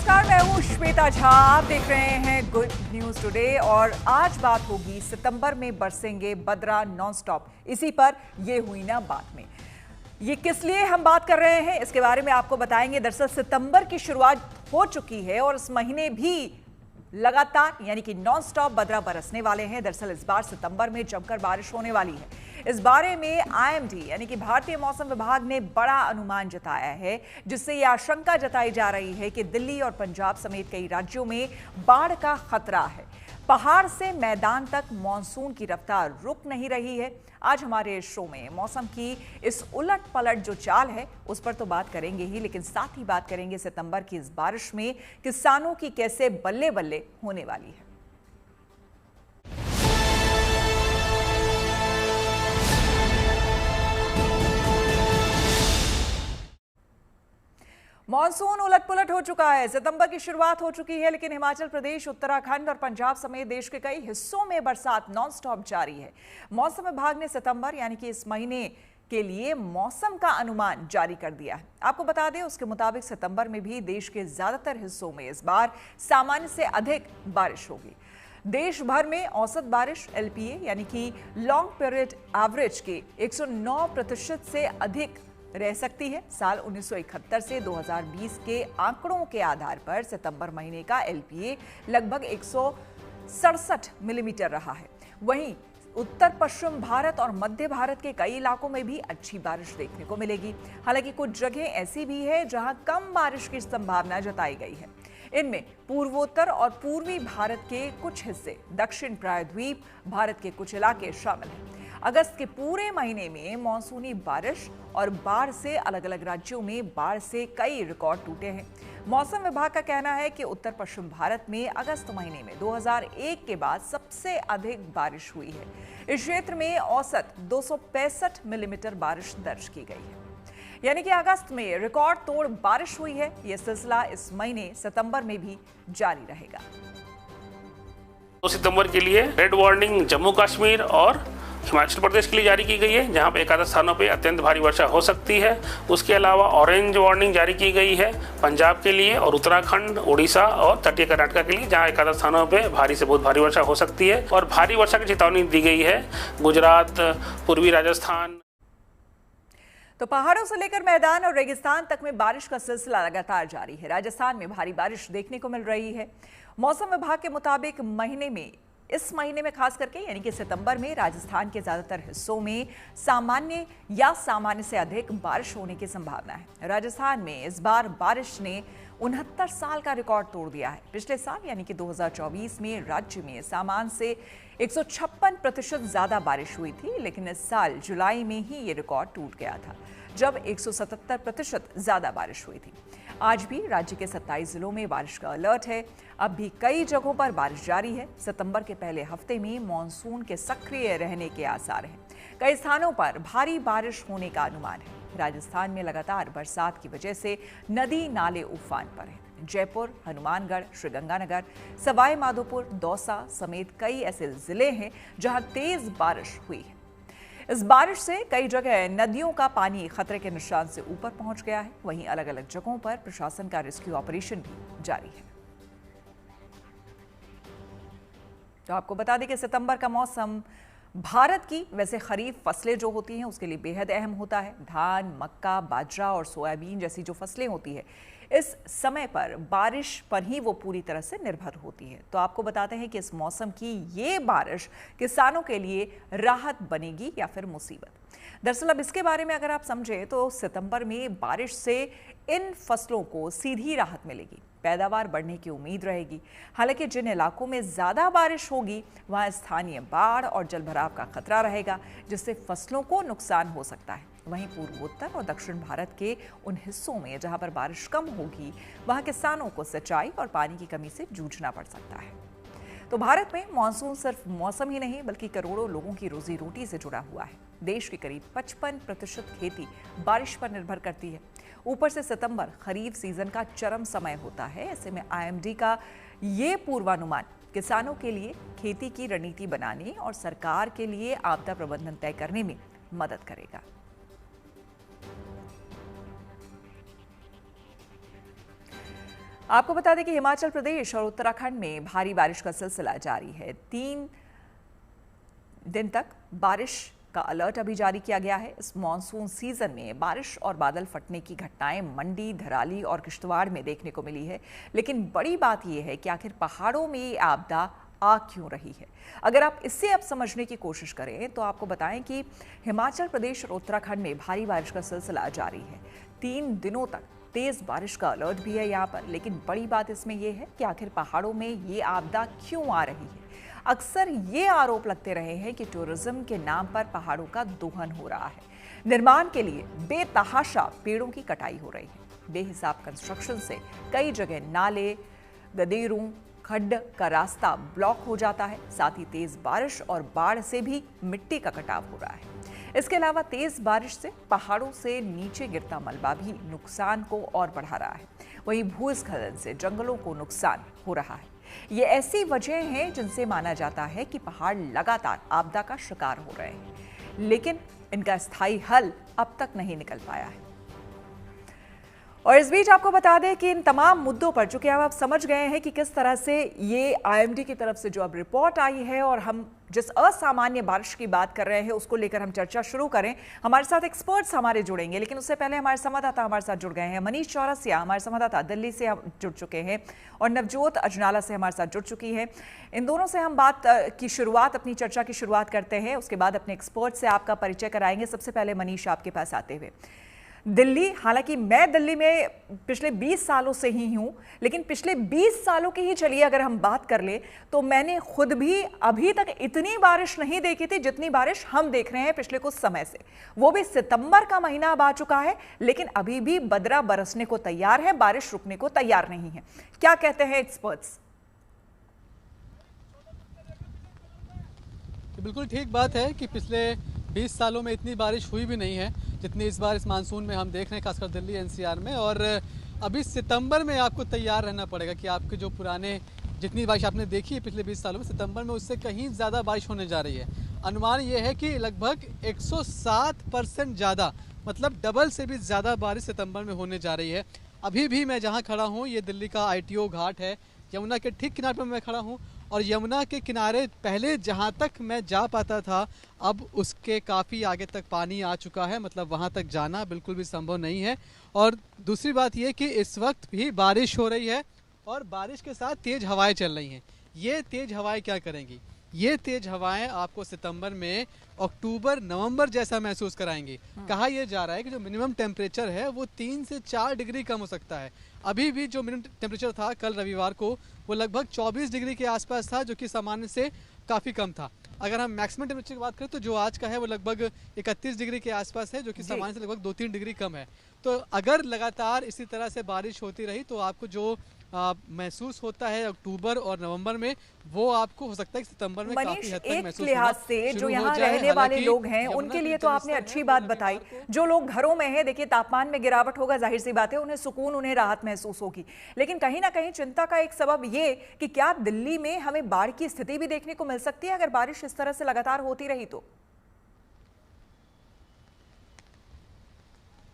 नमस्कार, मैं हूं श्वेता झा। आप देख रहे हैं गुड न्यूज टुडे और आज बात होगी सितंबर में बरसेंगे बदरा नॉनस्टॉप। इसी पर ये हुई ना बात में। ये किस लिए हम बात कर रहे हैं इसके बारे में आपको बताएंगे। दरअसल सितंबर की शुरुआत हो चुकी है और इस महीने भी लगातार यानी कि नॉन स्टॉप बदरा बरसने वाले हैं। दरअसल इस बार सितंबर में जमकर बारिश होने वाली है। इस बारे में आईएमडी यानी कि भारतीय मौसम विभाग ने बड़ा अनुमान जताया है, जिससे यह आशंका जताई जा रही है कि दिल्ली और पंजाब समेत कई राज्यों में बाढ़ का खतरा है। पहाड़ से मैदान तक मॉनसून की रफ्तार रुक नहीं रही है। आज हमारे शो में मौसम की इस उलट पलट जो चाल है उस पर तो बात करेंगे ही, लेकिन साथ ही बात करेंगे सितंबर की इस बारिश में किसानों की कैसे बल्ले बल्ले होने वाली है। मॉनसून उलटपुलट हो चुका है। सितंबर की शुरुआत हो चुकी है, लेकिन हिमाचल प्रदेश, उत्तराखंड और पंजाब समेत देश के कई हिस्सों में बरसात नॉनस्टॉप जारी है। मौसम विभाग ने सितंबर यानी कि इस महीने के लिए मौसम का अनुमान जारी कर दिया है। आपको बता दें, उसके मुताबिक सितंबर में भी देश के ज्यादातर हिस्सों में इस बार सामान्य से अधिक बारिश होगी। देश भर में औसत बारिश एलपीए यानी कि लॉन्ग पीरियड एवरेज के 109% से अधिक रह सकती है। साल 1971 से 2020 के आंकड़ों के आधार पर सितंबर महीने का एलपीए लगभग 167 मिलीमीटर रहा है। वहीं उत्तर पश्चिम भारत और मध्य भारत के कई इलाकों में भी अच्छी बारिश देखने को मिलेगी। हालांकि कुछ जगह ऐसी भी है जहां कम बारिश की संभावना जताई गई है। इनमें पूर्वोत्तर और पूर्वी भारत के कुछ हिस्से, दक्षिण प्रायद्वीप भारत के कुछ इलाके शामिल हैं। अगस्त के पूरे महीने में मॉनसूनी बारिश और बाढ़ से अलग अलग राज्यों में बाढ़ से कई रिकॉर्ड टूटे हैं। मौसम विभाग का कहना है कि उत्तर पश्चिम भारत में अगस्त महीने में 2001 के बाद सबसे अधिक बारिश हुई है। इस क्षेत्र में औसत 265 मिलीमीटर बारिश दर्ज की गई है, यानी कि अगस्त में रिकॉर्ड तोड़ बारिश हुई है। यह सिलसिला इस महीने सितंबर में भी जारी रहेगा। तो सितंबर के लिए रेड वार्निंग जम्मू कश्मीर और हिमाचल प्रदेश के लिए जारी की गई है, जहां पे एकाधिक स्थानों पे अत्यंत भारी वर्षा हो सकती है। उसके अलावा ऑरेंज वार्निंग जारी की गई है पंजाब के लिए और उत्तराखंड, उड़ीसा और तटीय कर्नाटक के लिए, जहां एकाधिक स्थानों पे भारी से बहुत भारी वर्षा हो सकती है। और भारी वर्षा की चेतावनी दी गई है गुजरात, पूर्वी राजस्थान। तो पहाड़ों से लेकर मैदान और रेगिस्तान तक में बारिश का सिलसिला लगातार जारी है। राजस्थान में भारी बारिश देखने को मिल रही है। मौसम विभाग के मुताबिक इस महीने में खास करके यानी कि सितंबर में राजस्थान के ज्यादातर हिस्सों में सामान्य या सामान्य से अधिक बारिश होने की संभावना है। राजस्थान में इस बार बारिश ने 69 साल का रिकॉर्ड तोड़ दिया है। पिछले साल यानी कि 2024 में राज्य में सामान्य से 156% ज्यादा बारिश हुई थी, लेकिन इस साल जुलाई में ही ये रिकॉर्ड टूट गया था, जब 177% ज्यादा बारिश हुई थी। आज भी राज्य के 27 जिलों में बारिश का अलर्ट है। अब भी कई जगहों पर बारिश जारी है। सितंबर के पहले हफ्ते में मॉनसून के सक्रिय रहने के आसार हैं। कई स्थानों पर भारी बारिश होने का अनुमान है। राजस्थान में लगातार बरसात की वजह से नदी नाले उफान पर हैं। जयपुर, हनुमानगढ़, श्रीगंगानगर, सवाई माधोपुर, दौसा समेत कई ऐसे जिले हैं जहां तेज बारिश हुई है। इस बारिश से कई जगह नदियों का पानी खतरे के निशान से ऊपर पहुंच गया है। वहीं अलग अलग जगहों पर प्रशासन का रेस्क्यू ऑपरेशन भी जारी है। तो आपको बता दें कि सितंबर का मौसम भारत की वैसे खरीफ फसलें जो होती हैं उसके लिए बेहद अहम होता है। धान, मक्का, बाजरा और सोयाबीन जैसी जो फसलें होती है, इस समय पर बारिश पर ही वो पूरी तरह से निर्भर होती है। तो आपको बताते हैं कि इस मौसम की ये बारिश किसानों के लिए राहत बनेगी या फिर मुसीबत। दरअसल अब इसके बारे में अगर आप समझें तो सितंबर में बारिश से इन फसलों को सीधी राहत मिलेगी, पैदावार बढ़ने की उम्मीद रहेगी। हालांकि जिन इलाकों में ज्यादा बारिश होगी वहां स्थानीय बाढ़ और जलभराव का खतरा रहेगा, जिससे फसलों को नुकसान हो सकता है। वहीं पूर्वोत्तर और दक्षिण भारत के उन हिस्सों में जहां पर बारिश कम होगी, वहां किसानों को सिंचाई और पानी की कमी से जूझना पड़ सकता है। तो भारत में मॉनसून सिर्फ मौसम ही नहीं बल्कि करोड़ों लोगों की रोजी रोटी से जुड़ा हुआ है। देश की करीब 55% खेती बारिश पर निर्भर करती है। ऊपर से सितंबर खरीफ सीजन का चरम समय होता है। ऐसे में आईएमडी का ये पूर्वानुमान किसानों के लिए खेती की रणनीति बनाने और सरकार के लिए आपदा प्रबंधन तय करने में मदद करेगा। आपको बता दें कि हिमाचल प्रदेश और उत्तराखंड में भारी बारिश का सिलसिला जारी है। 3 दिन तक बारिश का अलर्ट अभी जारी किया गया है। इस मॉनसून सीजन में बारिश और बादल फटने की घटनाएं मंडी, धराली और किश्तवाड़ में देखने को मिली है। लेकिन बड़ी बात यह है कि आखिर पहाड़ों में ये आपदा आ क्यों रही है। अगर आप इससे अब समझने की कोशिश करें तो आपको बताएं कि हिमाचल प्रदेश और उत्तराखंड में भारी बारिश का सिलसिला जारी है। 3 दिनों तक तेज बारिश का अलर्ट भी है यहाँ पर। लेकिन बड़ी बात इसमें यह है कि आखिर पहाड़ों में ये आपदा क्यों आ रही है। अक्सर ये आरोप लगते रहे हैं कि टूरिज्म के नाम पर पहाड़ों का दोहन हो रहा है। निर्माण के लिए बेतहाशा पेड़ों की कटाई हो रही है। बेहिसाब कंस्ट्रक्शन से कई जगह नाले, गदेरों, खड्ड का रास्ता ब्लॉक हो जाता है। साथ ही तेज बारिश और बाढ़ से भी मिट्टी का कटाव हो रहा है। इसके अलावा तेज बारिश से पहाड़ों से नीचे गिरता मलबा भी नुकसान को और बढ़ा रहा है। वहीं भूस्खलन से जंगलों को नुकसान हो रहा है। ये ऐसी वजह हैं जिनसे माना जाता है कि पहाड़ लगातार आपदा का शिकार हो रहे हैं, लेकिन इनका स्थायी हल अब तक नहीं निकल पाया है। और इस बीच आपको बता दें कि इन तमाम मुद्दों पर चूंकि अब आप समझ गए हैं कि किस तरह से ये IMD की तरफ से जो अब रिपोर्ट आई है और हम जिस असामान्य बारिश की बात कर रहे हैं उसको लेकर हम चर्चा शुरू करें। हमारे साथ एक्सपर्ट्स हमारे जुड़ेंगे, लेकिन उससे पहले हमारे संवाददाता हमारे साथ जुड़ गए हैं। मनीष चौरसिया हमारे संवाददाता दिल्ली से जुड़ चुके हैं और नवजोत अजनाला से हमारे साथ जुड़ चुकी है। इन दोनों से हम अपनी चर्चा की शुरुआत करते हैं, उसके बाद अपने एक्सपर्ट से आपका परिचय कराएंगे। सबसे पहले मनीष, आपके पास आते हुए, दिल्ली, हालांकि मैं दिल्ली में पिछले 20 सालों से ही हूं, लेकिन पिछले 20 सालों की ही चलिए अगर हम बात कर ले तो मैंने खुद भी अभी तक इतनी बारिश नहीं देखी थी जितनी बारिश हम देख रहे हैं पिछले कुछ समय से। वो भी सितंबर का महीना अब आ चुका है, लेकिन अभी भी बदरा बरसने को तैयार है, बारिश रुकने को तैयार नहीं है। क्या कहते हैं एक्सपर्ट्स? बिल्कुल ठीक बात है कि पिछले 20 सालों में इतनी बारिश हुई भी नहीं है जितनी इस बार इस मानसून में हम देख रहे हैं, खासकर दिल्ली NCR में। और अभी सितंबर में आपको तैयार रहना पड़ेगा कि आपके जो पुराने जितनी बारिश आपने देखी है पिछले 20 सालों में, सितंबर में उससे कहीं ज़्यादा बारिश होने जा रही है। अनुमान ये है कि लगभग 107% ज़्यादा, मतलब डबल से भी ज़्यादा बारिश सितंबर में होने जा रही है। अभी भी मैं जहाँ खड़ा हूँ ये दिल्ली का ITO घाट है, यमुना के ठीक किनारे पर मैं खड़ा हूँ। और यमुना के किनारे पहले जहाँ तक मैं जा पाता था अब उसके काफ़ी आगे तक पानी आ चुका है, मतलब वहाँ तक जाना बिल्कुल भी संभव नहीं है। और दूसरी बात यह कि इस वक्त भी बारिश हो रही है और बारिश के साथ तेज़ हवाएं चल रही हैं। ये तेज़ हवाएं क्या करेंगी? ये तेज़ हवाएं आपको सितंबर में अक्टूबर नवंबर जैसा महसूस कराएंगी। कहा यह जा रहा है कि जो मिनिमम टेम्परेचर है वो 3 से 4 डिग्री कम हो सकता है। अभी भी जो मिनिमम टेम्परेचर था कल रविवार को वो लगभग 24 डिग्री के आसपास था, जो कि सामान्य से काफ़ी कम था। अगर हम मैक्सिमम टेम्परेचर की बात करें तो जो आज का है वो लगभग 31 डिग्री के आसपास है, जो कि सामान्य से लगभग 2-3 डिग्री कम है। तो अगर लगातार इसी तरह से बारिश होती रही तो आपको जो महसूस होता है अक्टूबर और नवंबर में, वो आपको हो सकता है कि सितंबर में काफी हद तक महसूस लिहाज से जो यहाँ रहने वाले लोग हैं उनके लिए तो आपने अच्छी बात बताई। जो लोग घरों में हैं, देखिए तापमान में गिरावट होगा, जाहिर सी बात है, उन्हें सुकून, उन्हें राहत महसूस होगी। लेकिन कहीं ना कहीं चिंता का एक सबब ये कि क्या दिल्ली में हमें बाढ़ की स्थिति भी देखने को मिल सकती है अगर बारिश इस तरह से लगातार होती रही तो?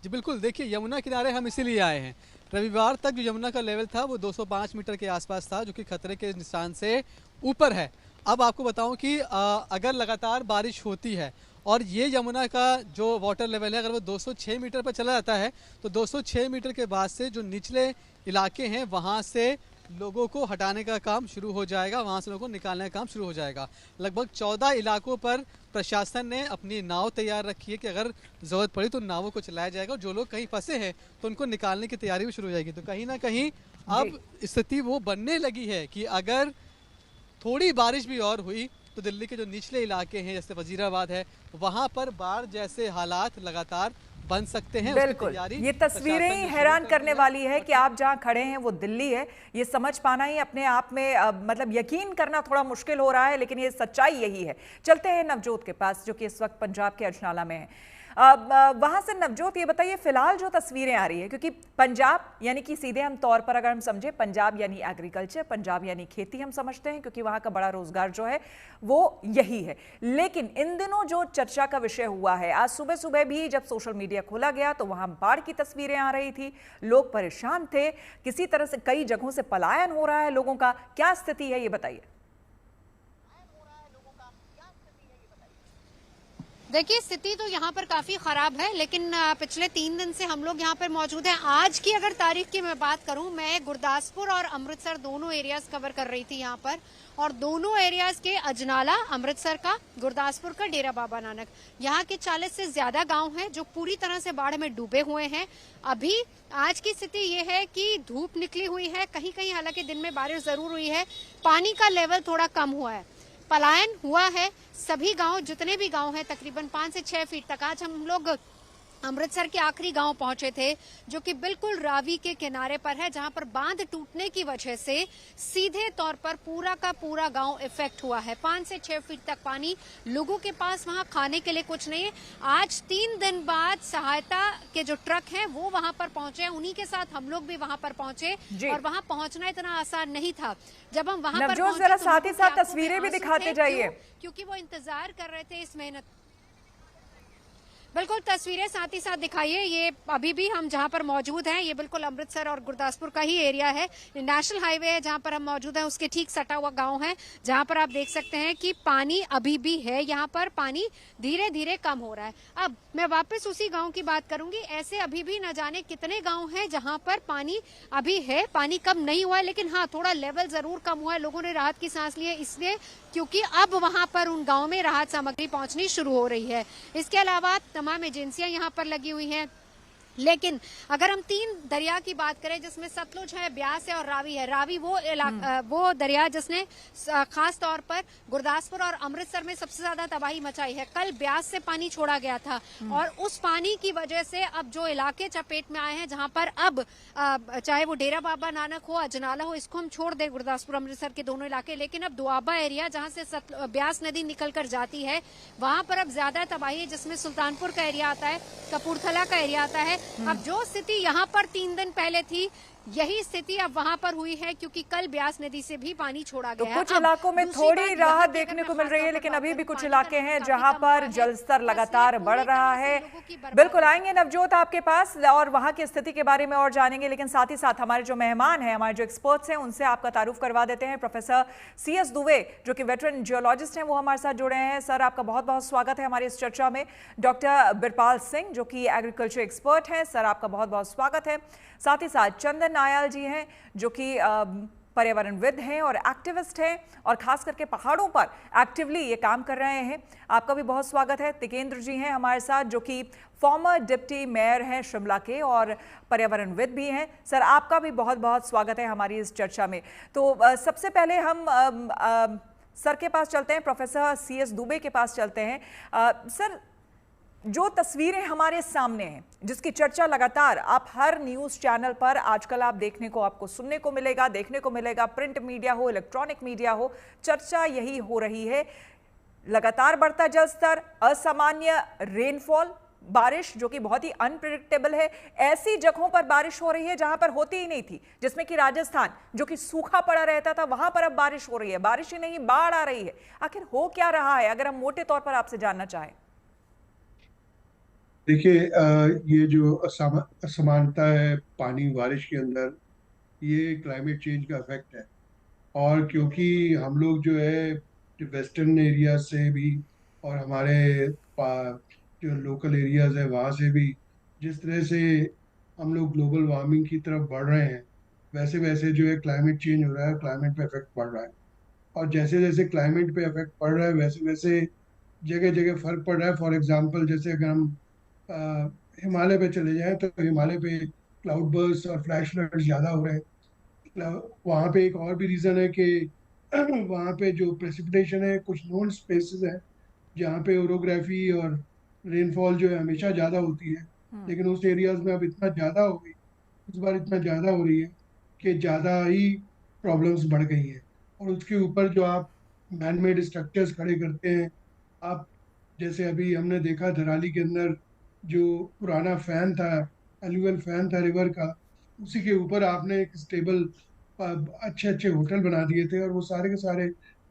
जी बिल्कुल, देखिए यमुना किनारे हम इसीलिए आए हैं। रविवार तक जो यमुना का लेवल था वो 205 मीटर के आसपास था, जो कि खतरे के निशान से ऊपर है। अब आपको बताऊं कि अगर लगातार बारिश होती है और ये यमुना का जो वाटर लेवल है अगर वो 206 मीटर पर चला जाता है तो 206 मीटर के बाद से जो निचले इलाके हैं वहाँ से लोगों को हटाने का काम शुरू हो जाएगा, वहाँ से लोगों को निकालने का काम शुरू हो जाएगा। लगभग 14 इलाकों पर प्रशासन ने अपनी नाव तैयार रखी है कि अगर ज़रूरत पड़ी तो नावों को चलाया जाएगा और जो लोग कहीं फंसे हैं तो उनको निकालने की तैयारी भी शुरू हो जाएगी। तो कहीं ना कहीं अब स्थिति वो बनने लगी है कि अगर थोड़ी बारिश भी और हुई तो दिल्ली के जो निचले इलाके हैं जैसे वजीराबाद है वहाँ पर बाढ़ जैसे हालात लगातार बन सकते हैं। बिल्कुल, ये तस्वीरें ही हैरान करने वाली है कि आप जहां खड़े हैं वो दिल्ली है। ये समझ पाना ही अपने आप में मतलब यकीन करना थोड़ा मुश्किल हो रहा है, लेकिन ये सच्चाई यही है। चलते हैं नवजोत के पास जो कि इस वक्त पंजाब के अजनाला में है। वहां से नवजोत ये बताइए, फिलहाल जो तस्वीरें आ रही है, क्योंकि पंजाब यानी कि सीधे हम तौर पर अगर हम समझे, पंजाब यानी एग्रीकल्चर, पंजाब यानी खेती हम समझते हैं, क्योंकि वहां का बड़ा रोजगार जो है वो यही है। लेकिन इन दिनों जो चर्चा का विषय हुआ है, आज सुबह सुबह भी जब सोशल मीडिया खोला गया तो वहां बाढ़ की तस्वीरें आ रही थी, लोग परेशान थे, किसी तरह से कई जगहों से पलायन हो रहा है लोगों का, क्या स्थिति है ये बताइए। देखिए, स्थिति तो यहाँ पर काफी खराब है, लेकिन पिछले 3 दिन से हम लोग यहाँ पर मौजूद हैं। आज की अगर तारीख की मैं बात करूं, मैं गुरदासपुर और अमृतसर दोनों एरियाज कवर कर रही थी यहाँ पर, और दोनों एरियाज के अजनाला अमृतसर का, गुरदासपुर का डेरा बाबा नानक, यहाँ के 40 से ज्यादा गांव हैं जो पूरी तरह से बाढ़ में डूबे हुए हैं। अभी आज की स्थिति ये है कि धूप निकली हुई है, कहीं कहीं हालांकि दिन में बारिश जरूर हुई है, पानी का लेवल थोड़ा कम हुआ है, पलायन हुआ है। सभी गांव, जितने भी गांव हैं, तकरीबन 5 से 6 फीट तक। आज हम लोग अमृतसर के आखिरी गांव पहुंचे थे जो कि बिल्कुल रावी के किनारे पर है, जहां पर बांध टूटने की वजह से सीधे तौर पर पूरा का पूरा गांव इफेक्ट हुआ है। 5 से 6 फीट तक पानी, लोगों के पास वहां खाने के लिए कुछ नहीं है। आज 3 दिन बाद सहायता के जो ट्रक हैं वो वहां पर पहुंचे, उन्हीं के साथ हम लोग भी वहां पर पहुंचे, और वहां पहुंचना इतना आसान नहीं था। जब हम वहां पर पहुंचे जरा साथ ही साथ तस्वीरें भी दिखाते जाइए, क्योंकि वो इंतजार कर रहे थे इस मेहनत। बिल्कुल, तस्वीरें साथ ही साथ दिखाइए। ये अभी भी हम जहां पर मौजूद हैं, ये बिल्कुल अमृतसर और गुरदासपुर का ही एरिया है। नेशनल हाईवे है जहां पर हम मौजूद हैं, उसके ठीक सटा हुआ गांव है, जहां पर आप देख सकते हैं कि पानी अभी भी है। यहाँ पर पानी धीरे धीरे कम हो रहा है। अब मैं वापस उसी गांव की बात करूंगी। ऐसे अभी भी न जाने कितने गांव हैं जहां पर पानी अभी है, पानी कम नहीं हुआ है, लेकिन हाँ, थोड़ा लेवल जरूर कम हुआ है। लोगों ने राहत की सांस ली है, इसलिए क्योंकि अब वहां पर उन गांव में राहत सामग्री पहुंचनी शुरू हो रही है। इसके अलावा तमाम एजेंसियां यहां पर लगी हुई हैं। लेकिन अगर हम 3 दरिया की बात करें, जिसमें सतलुज है, ब्यास है और रावी है। रावी वो दरिया जिसने खास तौर पर गुरदासपुर और अमृतसर में सबसे ज्यादा तबाही मचाई है। कल ब्यास से पानी छोड़ा गया था, और उस पानी की वजह से अब जो इलाके चपेट में आए हैं, जहां पर अब चाहे वो डेरा बाबा नानक हो, अजनाला हो, इसको हम छोड़ दें, गुरदासपुर अमृतसर के दोनों इलाके, लेकिन अब दुआबा एरिया जहां से ब्यास नदी निकल कर जाती है, वहां पर अब ज्यादा तबाही है, जिसमें सुल्तानपुर का एरिया आता है, कपूरथला का एरिया आता है। अब जो स्थिति यहाँ पर 3 दिन पहले थी, यही स्थिति अब वहां पर हुई है, क्योंकि कल ब्यास नदी से भी पानी छोड़ा गया है। कुछ इलाकों में थोड़ी राहत देखने को मिल रही है, लेकिन अभी भी कुछ इलाके हैं जहां पर जलस्तर लगातार बढ़ रहा है। बिल्कुल आएंगे नवजोत आपके पास और वहां की स्थिति के बारे में और जानेंगे, लेकिन साथ ही साथ हमारे जो मेहमान हैं, हमारे जो एक्सपर्ट्स हैं, उनसे आपका तारुफ करवा देते हैं। प्रोफेसर CS दुबे, जो कि वेटरन जियोलॉजिस्ट हैं, वो हमारे साथ जुड़े हैं। सर, आपका बहुत बहुत स्वागत है हमारी इस चर्चा में। डॉक्टर बिरपाल सिंह, जो कि एग्रीकल्चर एक्सपर्ट हैं, सर आपका बहुत बहुत स्वागत है। साथ ही साथ चंदन नायाल जी हैं, जो कि पर्यावरणविद हैं और एक्टिविस्ट हैं, और खास करके पहाड़ों पर एक्टिवली ये काम कर रहे हैं। आपका भी बहुत स्वागत है। तिकेंद्र जी हैं हमारे साथ, जो कि फॉर्मर डिप्टी मेयर हैं शिमला के और पर्यावरणविद भी हैं। सर, आपका भी बहुत बहुत स्वागत है हमारी इस चर्चा में। तो सबसे पहले हम सर के पास चलते हैं, प्रोफेसर CS दुबे के पास चलते हैं। सर, जो तस्वीरें हमारे सामने हैं, जिसकी चर्चा लगातार आप हर न्यूज़ चैनल पर आजकल आप देखने को, आपको सुनने को मिलेगा, देखने को मिलेगा, प्रिंट मीडिया हो, इलेक्ट्रॉनिक मीडिया हो, चर्चा यही हो रही है। लगातार बढ़ता जलस्तर, असामान्य रेनफॉल, बारिश जो कि बहुत ही अनप्रेडिक्टेबल है। ऐसी जगहों पर बारिश हो रही है जहां पर होती ही नहीं थी, जिसमें कि राजस्थान जो कि सूखा पड़ा रहता था, वहां पर अब बारिश हो रही है। बारिश ही नहीं, बाढ़ आ रही है। आखिर हो क्या रहा है, अगर हम मोटे तौर पर आपसे जानना चाहें? देखिए, ये जो असमानता है पानी बारिश के अंदर, ये क्लाइमेट चेंज का इफेक्ट है। और क्योंकि हम लोग जो है वेस्टर्न एरिया से भी और हमारे जो लोकल एरियाज है वहाँ से भी जिस तरह से हम लोग ग्लोबल वार्मिंग की तरफ बढ़ रहे हैं, वैसे वैसे जो है क्लाइमेट चेंज हो रहा है, क्लाइमेट पे इफेक्ट पड़ रहा है। और जैसे जैसे क्लाइमेट पे इफेक्ट पड़ रहा है, वैसे वैसे जगह जगह फर्क पड़ रहा है। फॉर एग्जांपल, जैसे अगर हम हिमालय पे चले जाएं तो हिमालय पे क्लाउड बर्स्ट और फ्लैश फ्लड्स ज़्यादा हो रहे हैं। वहाँ पे एक और भी रीज़न है कि वहाँ पे जो प्रेसिपिटेशन है, कुछ नोन स्पेसेस है जहाँ पे ओरोग्राफी और रेनफॉल जो है हमेशा ज़्यादा होती है, लेकिन उस एरियाज में अब इतना ज़्यादा हो गई, इस बार इतना ज़्यादा हो रही है कि ज़्यादा ही प्रॉब्लम्स बढ़ गई हैं। और उसके ऊपर जो आप मैन मेड स्ट्रक्चर्स खड़े करते हैं, आप जैसे अभी हमने देखा धराली के अंदर जो पुराना फैन था, एलुअल फैन था रिवर का, उसी के ऊपर आपने एक स्टेबल अच्छे अच्छे होटल बना दिए थे, और वो सारे के सारे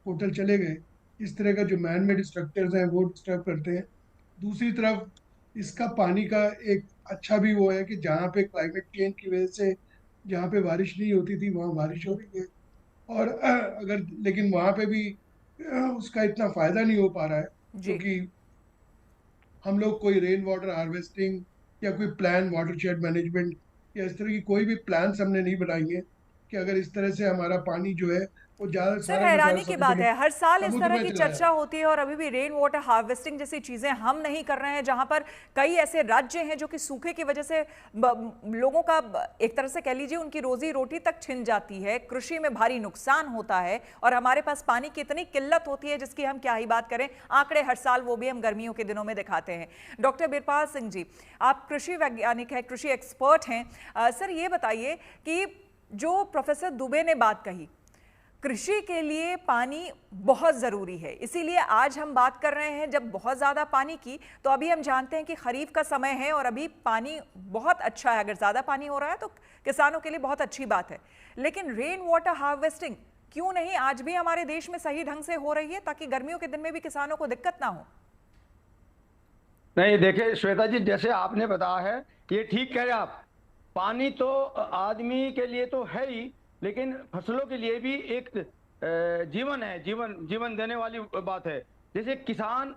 होटल चले गए। इस तरह का जो मैन मेड स्ट्रक्चर्स हैं वो डिस्टर्ब करते हैं। दूसरी तरफ इसका पानी का एक अच्छा भी वो है कि जहाँ पे क्लाइमेट चेंज की वजह से जहाँ पे बारिश नहीं होती थी वहाँ बारिश हो रही है। और अगर लेकिन वहाँ पे भी उसका इतना फायदा नहीं हो पा रहा है, जी। क्योंकि हम लोग कोई रेन वाटर हार्वेस्टिंग या कोई प्लान वाटरशेड मैनेजमेंट या इस तरह की कोई भी प्लान हमने नहीं बनाई है कि अगर इस तरह से हमारा पानी जो है वो ज्यादा सर, सारा का सारा हैरानी की बात है, हर साल इस समुद्र तरह में की चला चर्चा जाए। होती है और अभी भी रेन वाटर हार्वेस्टिंग जैसी चीजें हम नहीं कर रहे हैं, जहां पर कई ऐसे राज्य हैं जो कि सूखे की वजह से लोगों का एक तरह से कह लीजिए उनकी रोजी रोटी तक छिन जाती है, कृषि में भारी नुकसान होता है, और हमारे पास पानी की इतनी किल्लत होती है जिसकी हम क्या ही बात करें। आंकड़े हर साल वो भी हम गर्मियों के दिनों में दिखाते हैं। डॉक्टर बिरपाल सिंह जी, आप कृषि वैज्ञानिक हैं, कृषि एक्सपर्ट हैं। सर, ये बताइए कि जो प्रोफेसर दुबे ने बात कही, कृषि के लिए पानी बहुत ज़रूरी है, इसीलिए आज हम बात कर रहे हैं जब बहुत ज़्यादा पानी की। तो अभी हम जानते हैं कि खरीफ का समय है और अभी पानी बहुत अच्छा है, अगर ज़्यादा पानी हो रहा है तो किसानों के लिए बहुत अच्छी बात है। लेकिन रेन वाटर हार्वेस्टिंग क्यों नहीं आज भी हमारे देश में सही ढंग से हो रही है, ताकि गर्मियों के दिन में भी किसानों को दिक्कत ना हो? नहीं, देखिए श्वेता जी, जैसे आपने बताया है ये ठीक कह रहे हैं आप। पानी तो आदमी के लिए तो है ही, लेकिन फसलों के लिए भी एक जीवन है, जीवन जीवन देने वाली बात है। जैसे किसान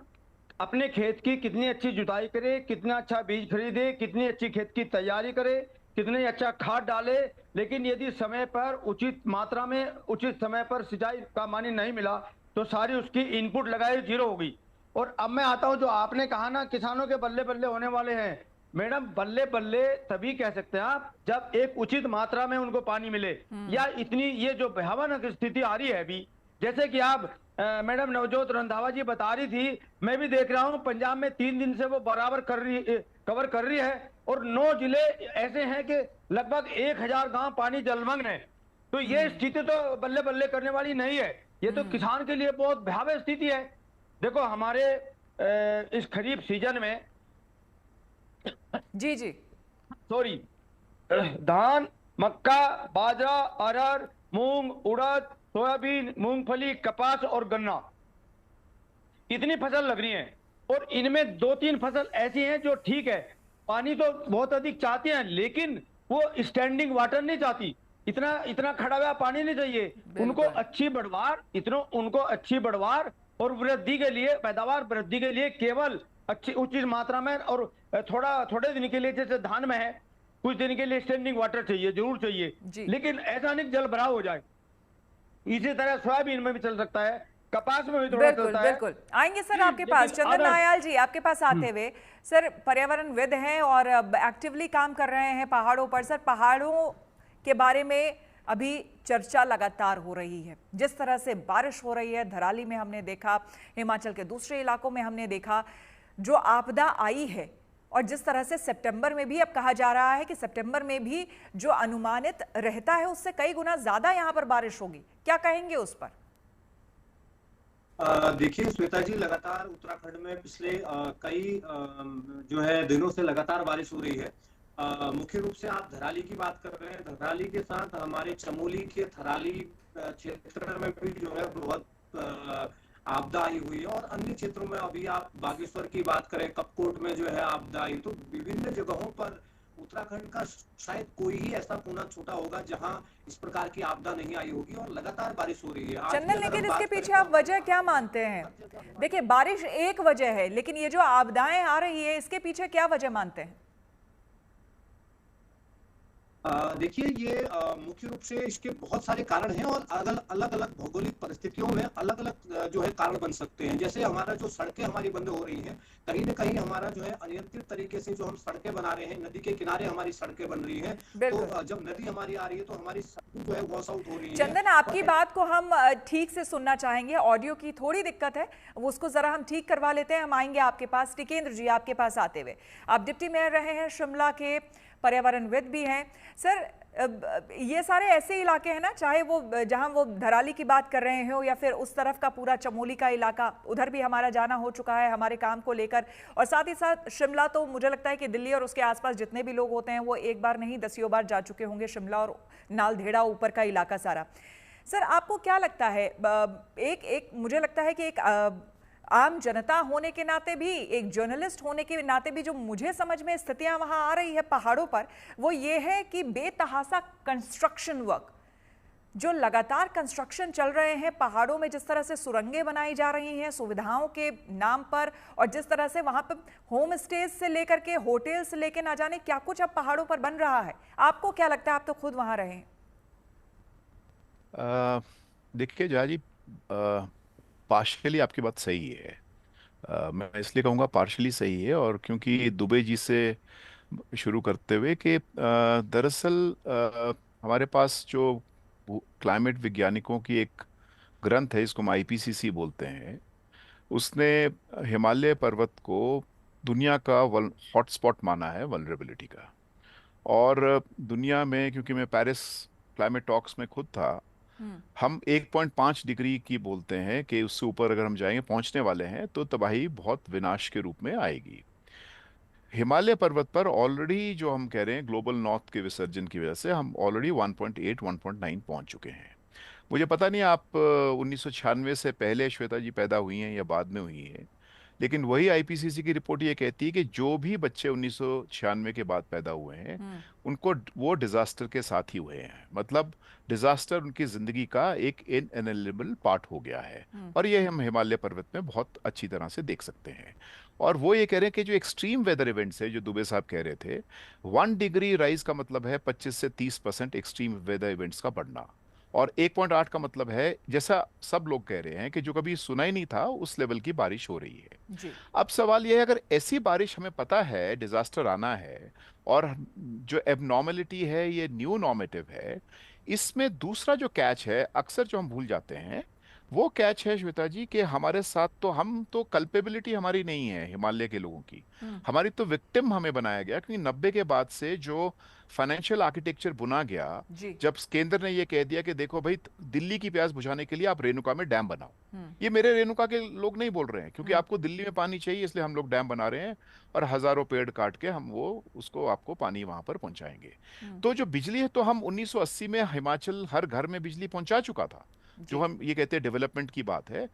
अपने खेत की कितनी अच्छी जुताई करे, कितना अच्छा बीज खरीदे, कितनी अच्छी खेत की तैयारी करे, कितनी अच्छा खाद डाले, लेकिन यदि समय पर उचित मात्रा में उचित समय पर सिंचाई का पानी नहीं मिला तो सारी उसकी इनपुट लगाई जीरो होगी। और अब मैं आता हूं, जो आपने कहा ना किसानों के बल्ले बल्ले होने वाले हैं, मैडम बल्ले बल्ले तभी कह सकते हैं आप जब एक उचित मात्रा में उनको पानी मिले। या इतनी ये जो भयावह स्थिति आ रही है अभी, जैसे कि आप मैडम नवजोत रंधावा जी बता रही थी, मैं भी देख रहा हूं पंजाब में 3 दिन से वो बराबर कवर कर रही है, और 9 जिले ऐसे हैं कि लगभग 1000 गांव पानी जलमग्न है। तो ये स्थिति तो बल्ले बल्ले करने वाली नहीं है, ये तो किसान के लिए बहुत भयावह स्थिति है। देखो हमारे इस खरीफ सीजन में जी जी। सॉरी, धान, मक्का, बाजरा, अरहर, मूंग, उड़द, सोयाबीन, मूंगफली, कपास और गन्ना, इतनी फसल लग रही है। और इनमें 2-3 फसल ऐसी हैं जो ठीक है, पानी तो बहुत अधिक चाहते हैं, लेकिन वो स्टैंडिंग वाटर नहीं चाहती, इतना इतना खड़ा हुआ पानी नहीं चाहिए उनको। अच्छी बढ़वार, इतना उनको अच्छी बढ़वार और वृद्धि के लिए, पैदावार वृद्धि के लिए केवल अच्छी उचित मात्रा में और थोड़े दिन के लिए, जैसे धान में है कुछ दिन के लिए स्टैंडिंग वाटर चाहिए, जरूर चाहिए, लेकिन ऐसा नहीं जल भराव हो जाए। इसी तरह सोयाबीन में भी चल सकता है, कपास में भी थोड़ा चलता है। बिल्कुल आएंगे सर आपके पास। चंदन नायाल जी, आपके पास आते हुए, सर पर्यावरणविद हैं और एक्टिवली काम कर रहे हैं पहाड़ों पर। सर, पहाड़ों के बारे में अभी चर्चा लगातार हो रही है, जिस तरह से बारिश हो रही है, धराली में हमने देखा, हिमाचल के दूसरे इलाकों में हमने देखा, जो आपदा आई है, और जिस तरह से सितंबर में भी अब कहा जा रहा है कि सितंबर में भी जो अनुमानित रहता है उससे कई गुना ज्यादा यहाँ पर बारिश होगी, क्या कहेंगे उस पर? देखिए श्वेता जी, लगातार उत्तराखंड में पिछले कई जो है दिनों से लगातार बारिश हो रही है। मुख्य रूप से आप धराली की बात कर रहे हैं, धराली के साथ हमारे चमोली के थराली क्षेत्र में भी जो है बहुत आपदा आई हुई है, और अन्य क्षेत्रों में अभी आप बागेश्वर की बात करें, कपकोट में जो है आपदा आई। तो विभिन्न जगहों पर उत्तराखंड का शायद कोई ही ऐसा कोना छोटा होगा जहां इस प्रकार की आपदा नहीं आई होगी, और लगातार बारिश हो रही है। चंदन, लेकिन इसके पीछे आप वजह क्या मानते हैं? देखिए, बारिश एक वजह है, लेकिन ये जो आपदाएं आ रही है इसके पीछे क्या वजह मानते हैं? देखिए, ये मुख्य रूप से इसके बहुत सारे कारण हैं, और अलग अलग भौगोलिक परिस्थितियों में अलग अलग जो है कारण बन सकते हैं। जैसे हमारा जो सड़कें हमारी बंद हो रही हैं, कहीं ना कहीं हमारा जो है अनियंत्रित तरीके से जो हम सड़कें बना रहे हैं, नदी के किनारे हमारी सड़कें बन रही हैं, तो जब नदी हमारी आ रही है तो हमारी सड़क जो है वॉश आउट हो रही है। चंदन, आपकी बात को हम ठीक से सुनना चाहेंगे, ऑडियो की थोड़ी दिक्कत है, वो उसको जरा हम ठीक करवा लेते हैं। हम आएंगे आपके पास। टिकेंद्र जी, आपके पास आते हुए, आप डिप्टी मेयर रहे हैं शिमला के, पर्यावरणविद भी हैं। सर, ये सारे ऐसे इलाके हैं ना, चाहे वो जहां वो धराली की बात कर रहे हो या फिर उस तरफ का पूरा चमोली का इलाका, उधर भी हमारा जाना हो चुका है हमारे काम को लेकर, और साथ ही साथ शिमला, तो मुझे लगता है कि दिल्ली और उसके आसपास जितने भी लोग होते हैं वो एक बार नहीं दसियों बार जा चुके होंगे शिमला और नालदेहड़ा ऊपर का इलाका सारा। सर, आपको क्या लगता है, एक मुझे लगता है कि एक आम जनता होने के नाते भी, एक जर्नलिस्ट होने के नाते भी, जो मुझे समझ में स्थितियां वहां आ रही है पहाड़ों पर, वो ये है कि बेतहासा कंस्ट्रक्शन वर्क, जो लगातार कंस्ट्रक्शन चल रहे हैं पहाड़ों में, जिस तरह से सुरंगें बनाई जा रही हैं सुविधाओं के नाम पर, और जिस तरह से वहां पर होम स्टेज से लेकर के होटल से लेकर ना जाने क्या कुछ अब पहाड़ों पर बन रहा है, आपको क्या लगता है? आप तो खुद वहां रहे हैं। देखिए जया जी, पार्शली आपकी बात सही है। मैं इसलिए कहूँगा पार्शली सही है, और क्योंकि दुबे जी से शुरू करते हुए कि दरअसल हमारे पास जो क्लाइमेट वैज्ञानिकों की एक ग्रंथ है, इसको हम आईपीसीसी बोलते हैं, उसने हिमालय पर्वत को दुनिया का हॉटस्पॉट माना है वल्नरेबिलिटी का। और दुनिया में, क्योंकि मैं पेरिस क्लाइमेट टॉक्स में खुद था, हम 1.5 डिग्री की बोलते हैं कि उससे ऊपर अगर हम जाएंगे, पहुंचने वाले हैं, तो तबाही बहुत विनाश के रूप में आएगी। हिमालय पर्वत पर ऑलरेडी जो हम कह रहे हैं ग्लोबल नॉर्थ के विसर्जन की वजह से हम ऑलरेडी 1.8 1.9 पहुंच चुके हैं। मुझे पता नहीं आप 1996 से पहले श्वेता जी पैदा हुई हैं या बाद में हुई हैं, लेकिन वही आईपीसीसी की रिपोर्ट ये कहती है कि जो भी बच्चे 1996 के बाद पैदा हुए हैं उनको वो डिजास्टर के साथ ही हुए हैं। मतलब डिजास्टर उनकी जिंदगी का एक इनएलिजिबल पार्ट हो गया है, और ये हम हिमालय पर्वत में बहुत अच्छी तरह से देख सकते हैं। और वो ये कह रहे हैं कि जो एक्सट्रीम वेदर इवेंट्स है, जो दुबे साहब कह रहे थे, 1 डिग्री राइज का मतलब है 25 से 30% एक्सट्रीम वेदर इवेंट्स का बढ़ना, और 1.8 का मतलब है, जैसा सब लोग कह रहे हैं, कि जो कभी सुना ही नहीं था उस लेवल की बारिश हो रही है जी। अब सवाल यह है, अगर ऐसी बारिश हमें पता है डिजास्टर आना है, और जो एबनॉर्मेलिटी है ये न्यू नॉर्मेटिव है, इसमें दूसरा जो कैच है, अक्सर जो हम भूल जाते हैं, वो कैच है श्वेता जी कि हमारे साथ तो, हम तो कल्पेबिलिटी हमारी नहीं है हिमालय के लोगों की, हमारी तो विक्टिम हमें बनाया गया, क्योंकि 90 के बाद से जो फाइनेंशियल आर्किटेक्चर बुना गया, जब केंद्र ने ये कह दिया कि देखो भाई, दिल्ली की प्यास बुझाने के लिए आप रेणुका में डैम बनाओ, ये मेरे रेणुका के लोग नहीं बोल रहे हैं, क्योंकि आपको दिल्ली में पानी चाहिए इसलिए हम लोग डैम बना रहे हैं, और हजारों पेड़ काट के हम वो उसको आपको पानी वहां पर पहुंचाएंगे। तो जो बिजली है, तो हम 1980 में हिमाचल हर घर में बिजली पहुंचा चुका था, जो हम ये कहते हैं डेवलपमेंट की बात है।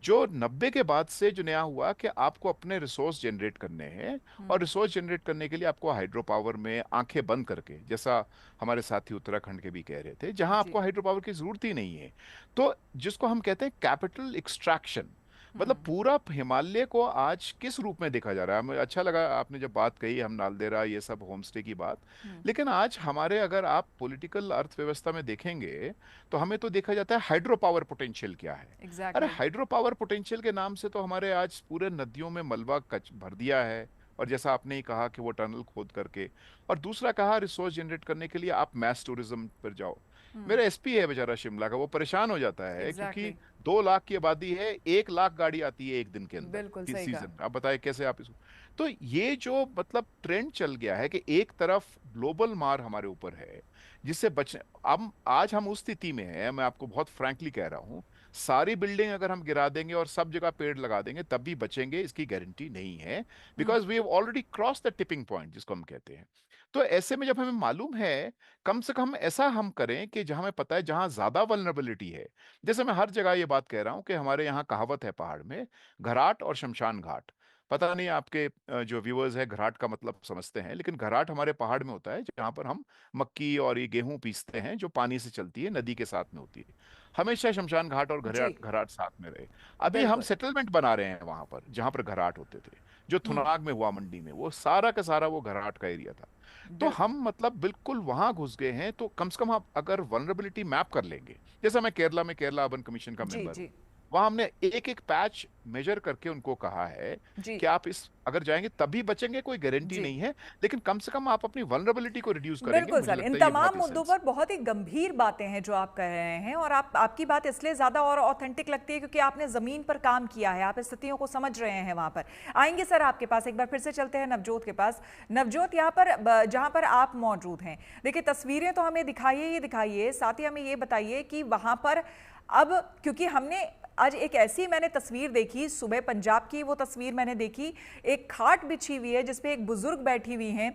जो 90 के बाद से जो नया हुआ कि आपको अपने रिसोर्स जनरेट करने हैं, और रिसोर्स जनरेट करने के लिए आपको हाइड्रो पावर में आंखें बंद करके, जैसा हमारे साथी उत्तराखंड के भी कह रहे थे, जहां आपको हाइड्रो पावर की जरूरत ही नहीं है, तो जिसको हम कहते हैं कैपिटल एक्सट्रैक्शन, मतलब पूरा हिमालय को आज किस रूप में देखा जा रहा है। मुझे अच्छा लगा आपने जब बात कही, हम नालदेहरा ये सब होमस्टे की बात, लेकिन आज हमारे, अगर आप पॉलिटिकल अर्थव्यवस्था में देखेंगे, तो हमें तो देखा जाता है हाइड्रो पावर पोटेंशियल क्या है। अरे हाइड्रो पावर पोटेंशियल के नाम से तो हमारे आज पूरे नदियों में मलबा कच भर दिया है, और जैसा आपने ही कहा कि वो टनल खोद करके, और दूसरा कहा रिसोर्स जनरेट करने के लिए आप मैस टूरिज्म पर जाओ। मेरा एसपी है बेचारा शिमला का, वो परेशान हो जाता है क्योंकि 2 लाख की आबादी है, 1 लाख गाड़ी आती है एक दिन के अंदर सीजन। आप बताएं कैसे आप इसको। तो ये जो मतलब ट्रेंड चल गया है कि एक तरफ ग्लोबल मार हमारे ऊपर है, जिससे बचने, अब आज हम उस स्थिति में है, मैं आपको बहुत फ्रैंकली कह रहा हूं, सारी बिल्डिंग अगर हम गिरा देंगे और सब जगह पेड़ लगा देंगे तब भी बचेंगे, इसकी गारंटी नहीं है, because we have already cross the tipping point जिसको हम कहते हैं। तो ऐसे में जब हमें मालूम है, कम से कम ऐसा हम करें कि जहां हमें पता है जहां ज्यादा वल्नरेबिलिटी है, जैसे मैं हर जगह ये बात कह रहा हूं कि हमारे यहाँ कहावत है पहाड़ में, घराट और शमशान घाट। पता नहीं आपके जो व्यूअर्स है घराट का मतलब समझते हैं, लेकिन घराट हमारे पहाड़ में होता है जहां पर हम मक्की और ये गेहूं पीसते हैं, जो पानी से चलती है, नदी के साथ में होती है। हमेशा शमशान घाट और घराट घराट साथ में रहे। अभी हम सेटलमेंट बना रहे हैं वहां पर जहां पर घराट होते थे, जो थुनाग में हुआ मंडी में, वो सारा का सारा वो घराट का एरिया था। तो हम मतलब बिल्कुल वहां घुस गए हैं। तो कम से कम आप अगर वल्नरेबिलिटी मैप कर लेंगे, जैसा मैं केरला में केरला अर्बन कमिशन का मेंबर हूं, वहां हमने एक एक पैच मेजर करके उनको कहा है जी कि आप इस अगर जाएंगे तभी बचेंगे, कोई गारंटी जी नहीं है, लेकिन कम से कम आप अपनी वल्नरेबिलिटी को रिड्यूस करेंगे। बिल्कुल मुझे सर, इन लगता है ये तमाम बहुत मुद्दों एसेंस पर बहुत ही गंभीर बातें हैं जो आप कह रहे हैं, और आपकी बात इसलिए ज़्यादा और ऑथेंटिक लगती है क्योंकि आपने ज़मीन पर काम किया है, आप स्थितियों को समझ रहे हैं वहाँ पर। आएंगे सर आपके पास, एक बार फिर से चलते हैं नवजोत के पास। नवजोत, यहाँ पर जहाँ पर आप मौजूद हैं, देखिए तस्वीरें तो हमें दिखाइए ही दिखाइए, साथ ही हमें ये बताइए कि वहाँ पर अब, क्योंकि हमने आज एक ऐसी मैंने तस्वीर देखी सुबह, पंजाब की वो तस्वीर मैंने देखी, एक खाट बिछी हुई है जिसपे एक बुजुर्ग बैठी हुई हैं,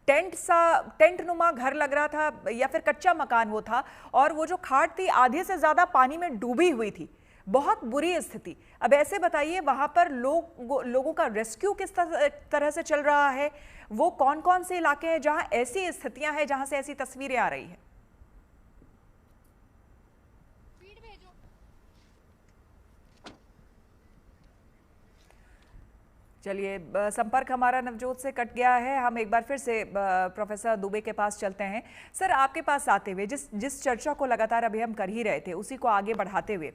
टेंट नुमा घर लग रहा था या फिर कच्चा मकान वो था, और वो जो खाट थी आधे से ज्यादा पानी में डूबी हुई थी, बहुत बुरी स्थिति। अब ऐसे बताइए वहां पर लोगों का रेस्क्यू किस तरह से चल रहा है, वो कौन कौन से इलाके हैं जहां ऐसी स्थितियां हैं, जहां से ऐसी तस्वीरें आ रही है? चलिए, संपर्क हमारा नवजोत से कट गया है। हम एक बार फिर से प्रोफेसर दुबे के पास चलते हैं। सर, आपके पास आते हुए जिस चर्चा को लगातार अभी हम कर ही रहे थे, उसी को आगे बढ़ाते हुए,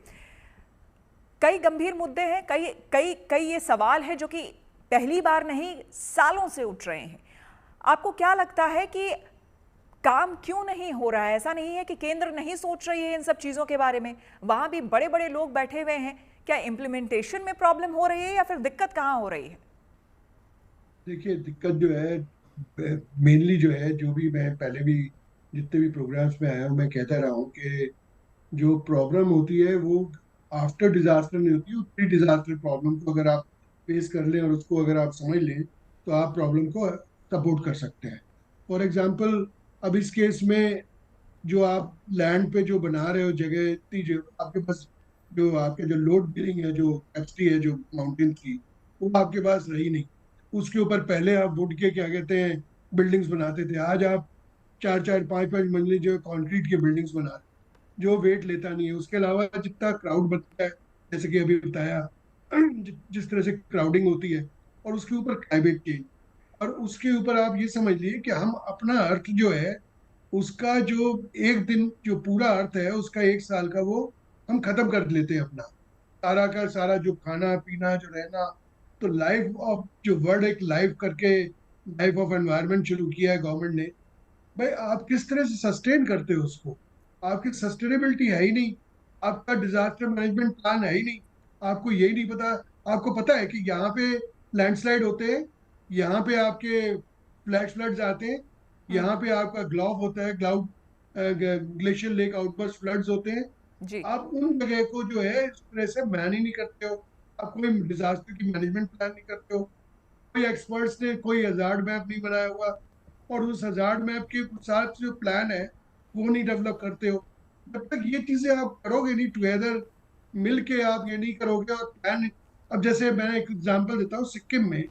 कई गंभीर मुद्दे हैं, कई ये सवाल है जो कि पहली बार नहीं सालों से उठ रहे हैं। आपको क्या लगता है कि काम क्यों नहीं हो रहा है? ऐसा नहीं है कि केंद्र नहीं सोच रही है इन सब चीजों के बारे में, वहां भी बड़े बड़े लोग बैठे हुए हैं। क्या इम्प्लीमेंटेशन में प्रॉब्लम हो रही है या फिर दिक्कत कहाँ हो रही है? देखिए, दिक्कत जो है मेनली जो है, जो भी मैं पहले भी जितने भी प्रोग्राम्स में आया हूँ मैं कहता रहा हूँ कि जो प्रॉब्लम होती है वो आफ्टर डिजास्टर नहीं होती, वो प्री डिजास्टर प्रॉब्लम को अगर आप फेस कर लें और उसको अगर आप समझ लें तो आप प्रॉब्लम को सपोर्ट कर सकते हैं। फॉर एग्जांपल, अब इस केस में जो आप लैंड पे जो बना रहे हो जगह, इतनी जो आपके पास जो आपके जो लोड बियरिंग है, जो कैपेसिटी है जो माउंटेन की, वो आपके पास रही नहीं। उसके ऊपर पहले आप वुड के क्या कहते हैं बिल्डिंग्स बनाते थे, आज आप 4-4 5-5 मंजिली जो कंक्रीट की बिल्डिंग्स बना रहे हैं, जो वेट लेता नहीं है। उसके अलावा जितना क्राउड बनता है, जैसे कि अभी बताया जिस तरह से क्राउडिंग होती है, और उसके ऊपर क्लाइमेट चेंज, और उसके ऊपर आप ये समझ लिए कि हम अपना अर्थ जो है उसका जो एक दिन जो पूरा अर्थ है उसका 1 साल का वो हम खत्म कर लेते हैं अपना सारा का सारा, जो खाना पीना जो रहना। तो लाइफ ऑफ जो वर्ड एक लाइफ करके लाइफ ऑफ एनवायरनमेंट शुरू किया है गवर्नमेंट ने। भाई, आप किस तरह से सस्टेन करते हो उसको? आपकी सस्टेनेबिलिटी है ही नहीं, आपका डिजास्टर मैनेजमेंट प्लान है ही नहीं, आपको यही नहीं पता। आपको पता है कि यहाँ पे लैंडस्लाइड होते हैं, यहाँ पे आपके फ्लैश फ्लड्स आते हैं, यहाँ पे आपका ग्लॉव होता है, cloud glacier lake outburst floods होते हैं। जी आप उन जगह को जो है इस तरह से मैन ही नहीं करते हो, आप कोई डिजास्टर की मैनेजमेंट प्लान नहीं करते हो, कोई एक्सपर्ट्स ने कोई हजार्ड मैप नहीं बनाया हुआ, और उस हजार्ड मैप के साथ जो प्लान है वो नहीं डेवलप करते हो। जब तक ये चीजें आप करोगे नहीं टुगेदर, मिल के आप ये नहीं करोगे और प्लान। अब जैसे मैं एक एग्जांपल देता हूँ, सिक्किम में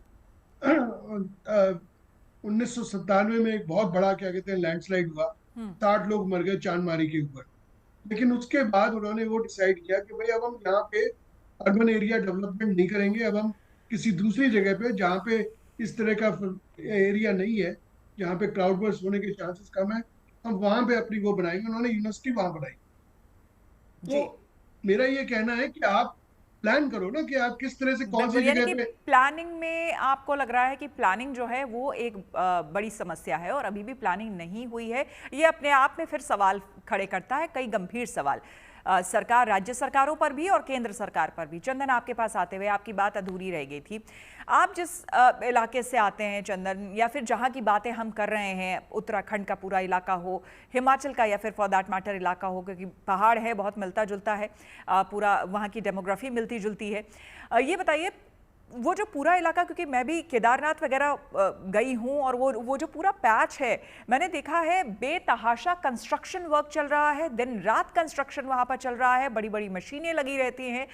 1997 में एक बहुत बड़ा क्या कहते हैं लैंडस्लाइड हुआ, 60 लोग मर गए चांदमारी के ऊपर। लेकिन उसके बाद उन्होंने वो डिसाइड किया कि भाई अब हम यहाँ पे अर्बन एरिया डेवलपमेंट नहीं करेंगे, अब हम किसी दूसरी जगह पे जहाँ पे इस तरह का एरिया नहीं है, जहाँ पे क्राउड बर्स्ट होने के चांसेस कम है, हम वहां पे अपनी वो बनाएंगे। उन्होंने यूनिवर्सिटी वहां बनाई। जी तो मेरा ये कहना है कि आप प्लान करो ना कि आप किस तरह से कौन सी बिल्कुल, यानी जगह कि पे। प्लानिंग में आपको लग रहा है कि प्लानिंग जो है वो एक बड़ी समस्या है और अभी भी प्लानिंग नहीं हुई है। ये अपने आप में फिर सवाल खड़े करता है, कई गंभीर सवाल, सरकार, राज्य सरकारों पर भी और केंद्र सरकार पर भी। चंदन, आपके पास आते हुए आपकी बात अधूरी रह गई थी। आप जिस इलाके से आते हैं चंदन, या फिर जहां की बातें हम कर रहे हैं, उत्तराखंड का पूरा इलाका हो, हिमाचल का, या फिर फॉर दैट मैटर इलाका हो, क्योंकि पहाड़ है, बहुत मिलता जुलता है, पूरा वहाँ की डेमोग्राफी मिलती जुलती है। ये बताइए, वो जो पूरा इलाका, क्योंकि मैं भी केदारनाथ वगैरह गई हूँ, और वो जो पूरा पैच है मैंने देखा है, बेतहाशा कंस्ट्रक्शन वर्क चल रहा है, दिन रात कंस्ट्रक्शन वहाँ पर चल रहा है, बड़ी बड़ी मशीनें लगी रहती हैं।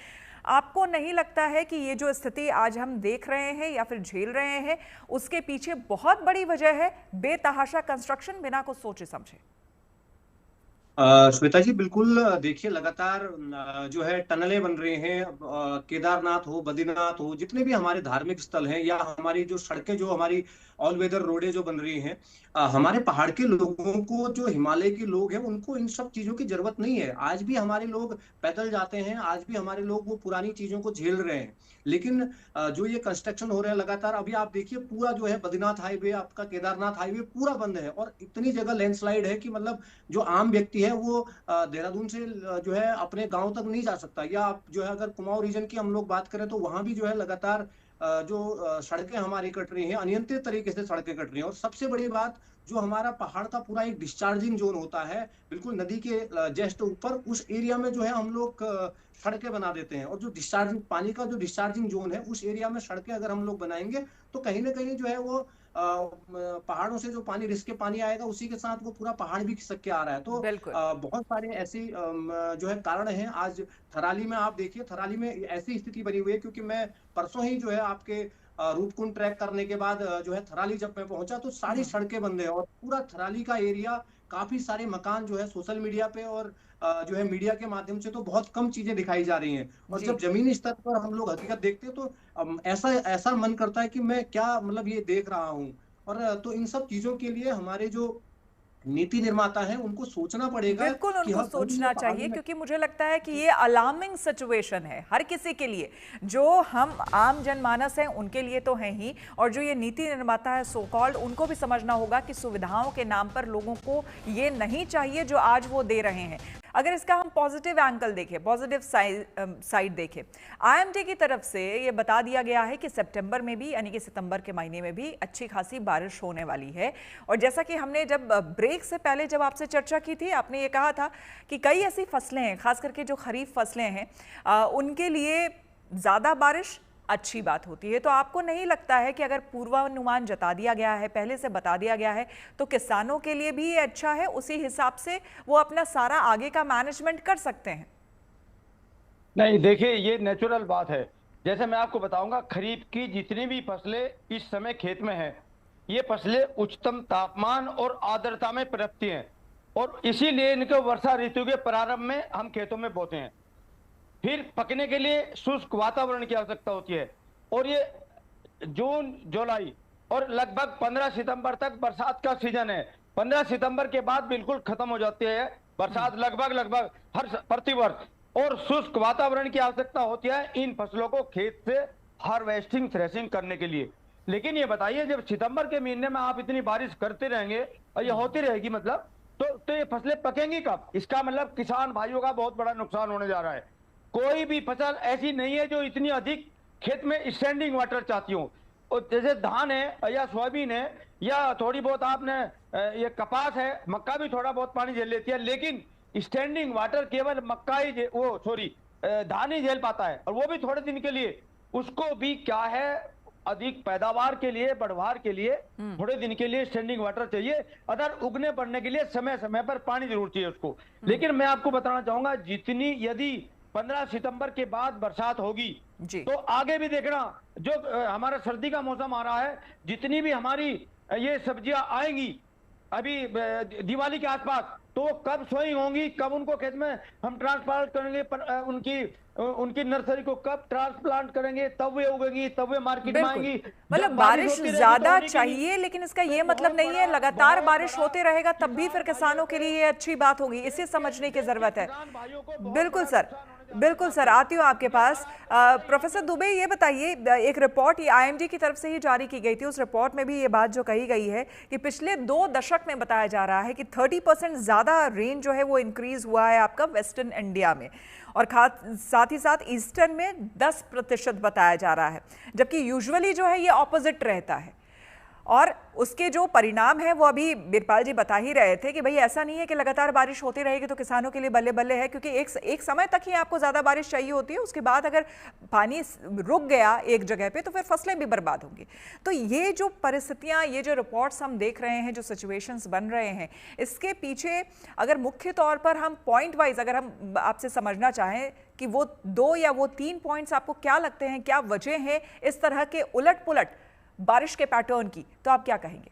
आपको नहीं लगता है कि ये जो स्थिति आज हम देख रहे हैं या फिर झेल रहे हैं, उसके पीछे बहुत बड़ी वजह है बेतहाशा कंस्ट्रक्शन, बिना कुछ सोचे समझे? श्वेता जी बिल्कुल, देखिए लगातार जो है टनलें बन रही हैं, केदारनाथ हो, बद्रीनाथ हो, जितने भी हमारे धार्मिक स्थल हैं, या हमारी जो सड़कें, जो हमारी ऑल वेदर रोडें जो बन रही हैं, हमारे पहाड़ के लोगों को, जो हिमालय के लोग हैं, उनको इन सब चीजों की जरूरत नहीं है। आज भी हमारे लोग पैदल जाते हैं, आज भी हमारे लोग वो पुरानी चीजों को झेल रहे हैं। लेकिन जो ये कंस्ट्रक्शन हो रहा है लगातार, अभी आप देखिए पूरा जो है बद्रीनाथ हाईवे, आपका केदारनाथ हाईवे पूरा बंद है, और इतनी जगह लैंडस्लाइड है कि मतलब जो आम व्यक्ति है वो देहरादून से जो है अपने गांव तक नहीं जा सकता। या आप जो है अगर कुमाऊं रीजन की हम लोग बात करें तो वहां भी जो है लगातार जो सड़कें हमारी कट रही हैं, अनियंत्रित तरीके से सड़कें कट रही हैं। और सबसे बड़ी बात, जो हमारा पहाड़ का पूरा एक डिस्चार्जिंग जोन होता है बिल्कुल नदी के जस्ट ऊपर, उस एरिया में जो है हम लोग सड़कें बना देते हैं। और जो डिस्चार्जिंग पानी का जो डिस्चार्जिंग जोन है, उस एरिया में सड़कें अगर हम लोग बनाएंगे तो कहीं ना कहीं जो है वो पहाड़ों से जो पानी रिस के पानी आएगा, उसी के साथ वो पूरा पहाड़ भी खिसक के आ रहा है। तो बहुत सारे ऐसी जो है कारण हैं। आज थराली में आप देखिए, थराली में ऐसी स्थिति बनी हुई है, क्योंकि मैं परसों ही जो है आपके रूपकुंड ट्रैक करने के बाद जो है थराली जब मैं पहुंचा तो सारी सड़कें बंद है, और पूरा थराली का एरिया, काफी सारे मकान जो है सोशल मीडिया पे और जो है मीडिया के माध्यम से तो बहुत कम चीजें दिखाई जा रही हैं। और जब जमीनी स्तर पर हम लोग हकीकत देखते हैं तो ऐसा मन करता है कि मैं क्या मतलब ये देख रहा हूँ। और तो इन सब चीजों के लिए हमारे जो नीति निर्माता है उनको सोचना पड़ेगा। बिल्कुल उनको सोचना चाहिए, क्योंकि मुझे लगता है कि ये अलार्मिंग सिचुएशन है हर किसी के लिए। जो हम आम जनमानस हैं उनके लिए तो है ही, और जो ये नीति निर्माता है सो कॉल्ड, उनको भी समझना होगा कि सुविधाओं के नाम पर लोगों को ये नहीं चाहिए जो आज वो दे रहे हैं। अगर इसका हम पॉजिटिव एंगल देखें, पॉजिटिव साइड देखें, आईएमडी की तरफ से ये बता दिया गया है कि सितंबर में भी, यानी कि सितंबर के महीने में भी अच्छी खासी बारिश होने वाली है। और जैसा कि हमने जब ब्रेक से पहले जब आपसे चर्चा की थी, आपने ये कहा था कि कई ऐसी फसलें हैं, खास करके जो खरीफ फसलें हैं, उनके लिए ज़्यादा बारिश अच्छी बात होती है। तो आपको नहीं लगता है कि अगर पूर्वानुमान जता दिया गया है, पहले से बता दिया गया है, तो किसानों के लिए भी ये अच्छा है, उसी हिसाब से वो अपना सारा आगे का मैनेजमेंट कर सकते हैं? नहीं, देखिए ये नेचुरल बात है। जैसे मैं आपको बताऊंगा, खरीफ की जितनी भी फसलें इस समय खेत में हैं, ये फसलें उच्चतम तापमान और आर्द्रता में पनपती हैं, और इसीलिए इनको वर्षा ऋतु के प्रारंभ में हम खेतों में बोते हैं। फिर पकने के लिए शुष्क वातावरण की आवश्यकता होती है, और ये जून जुलाई और लगभग 15 सितंबर तक बरसात का सीजन है। 15 सितंबर के बाद बिल्कुल खत्म हो जाती है बरसात, लगभग हर प्रतिवर्ष। और शुष्क वातावरण की आवश्यकता होती है इन फसलों को खेत से हार्वेस्टिंग, थ्रेशिंग करने के लिए। लेकिन ये बताइए, जब सितंबर के महीने में आप इतनी बारिश करते रहेंगे और ये होती रहेगी, मतलब तो ये फसलें पकेंगी कब? इसका मतलब किसान भाइयों का बहुत बड़ा नुकसान होने जा रहा है। कोई भी फसल ऐसी नहीं है जो इतनी अधिक खेत में स्टैंडिंग वाटर चाहती हो। और जैसे धान है या सोयाबीन है या थोड़ी बहुत आपने ये कपास है, मक्का भी थोड़ा बहुत पानी झेल लेती है, लेकिन स्टैंडिंग वाटर केवल मक्का ही धान ही झेल पाता है, और वो भी थोड़े दिन के लिए। उसको भी क्या है, अधिक पैदावार के लिए, बढ़वार के लिए थोड़े दिन के लिए स्टैंडिंग वाटर चाहिए। अदर उगने बढ़ने के लिए समय समय पर पानी जरूर चाहिए उसको। लेकिन मैं आपको बताना चाहूंगा, जितनी यदि 15 सितंबर के बाद बरसात होगी तो आगे भी देखना, जो हमारा सर्दी का मौसम आ रहा है, जितनी भी हमारी ये सब्जियां आएंगी अभी दिवाली के आसपास, तो वो कब सोइंग होंगी, कब उनको खेत में हम ट्रांसप्लांट करेंगे, उनकी नर्सरी को कब ट्रांसप्लांट करेंगे, तब वे उगेंगी, तब वे मार्केट में आएंगी। मतलब बारिश ज्यादा चाहिए, लेकिन इसका ये मतलब नहीं है लगातार बारिश होते रहेगा तब भी फिर किसानों के लिए ये अच्छी बात होगी। इसे समझने की जरूरत है। बिल्कुल सर, बिल्कुल सर, आती हूँ आपके पास। प्रोफेसर दुबे, ये बताइए, एक रिपोर्ट ये आईएमडी की तरफ से ही जारी की गई थी, उस रिपोर्ट में भी ये बात जो कही गई है कि पिछले 2 दशक में बताया जा रहा है कि 30% ज़्यादा रेन जो है वो इंक्रीज हुआ है आपका वेस्टर्न इंडिया में, और साथ ही साथ ईस्टर्न में 10% बताया जा रहा है, जबकि यूजुअली जो है ये ऑपोजिट रहता है। और उसके जो परिणाम है वो अभी बिरपाल जी बता ही रहे थे कि भाई ऐसा नहीं है कि लगातार बारिश होती रहेगी तो किसानों के लिए बल्ले बल्ले है, क्योंकि एक समय तक ही आपको ज़्यादा बारिश चाहिए होती है, उसके बाद अगर पानी रुक गया एक जगह पे तो फिर फसलें भी बर्बाद होंगी। तो ये जो परिस्थितियाँ, ये जो रिपोर्ट्स हम देख रहे हैं, जो सिचुएशंस बन रहे हैं, इसके पीछे अगर मुख्य तौर पर हम पॉइंट वाइज अगर हम आपसे समझना चाहें कि वो 2 या वो 3 पॉइंट्स आपको क्या लगते हैं, क्या वजह है इस तरह के उलट पुलट बारिश के पैटर्न की, तो आप क्या कहेंगे?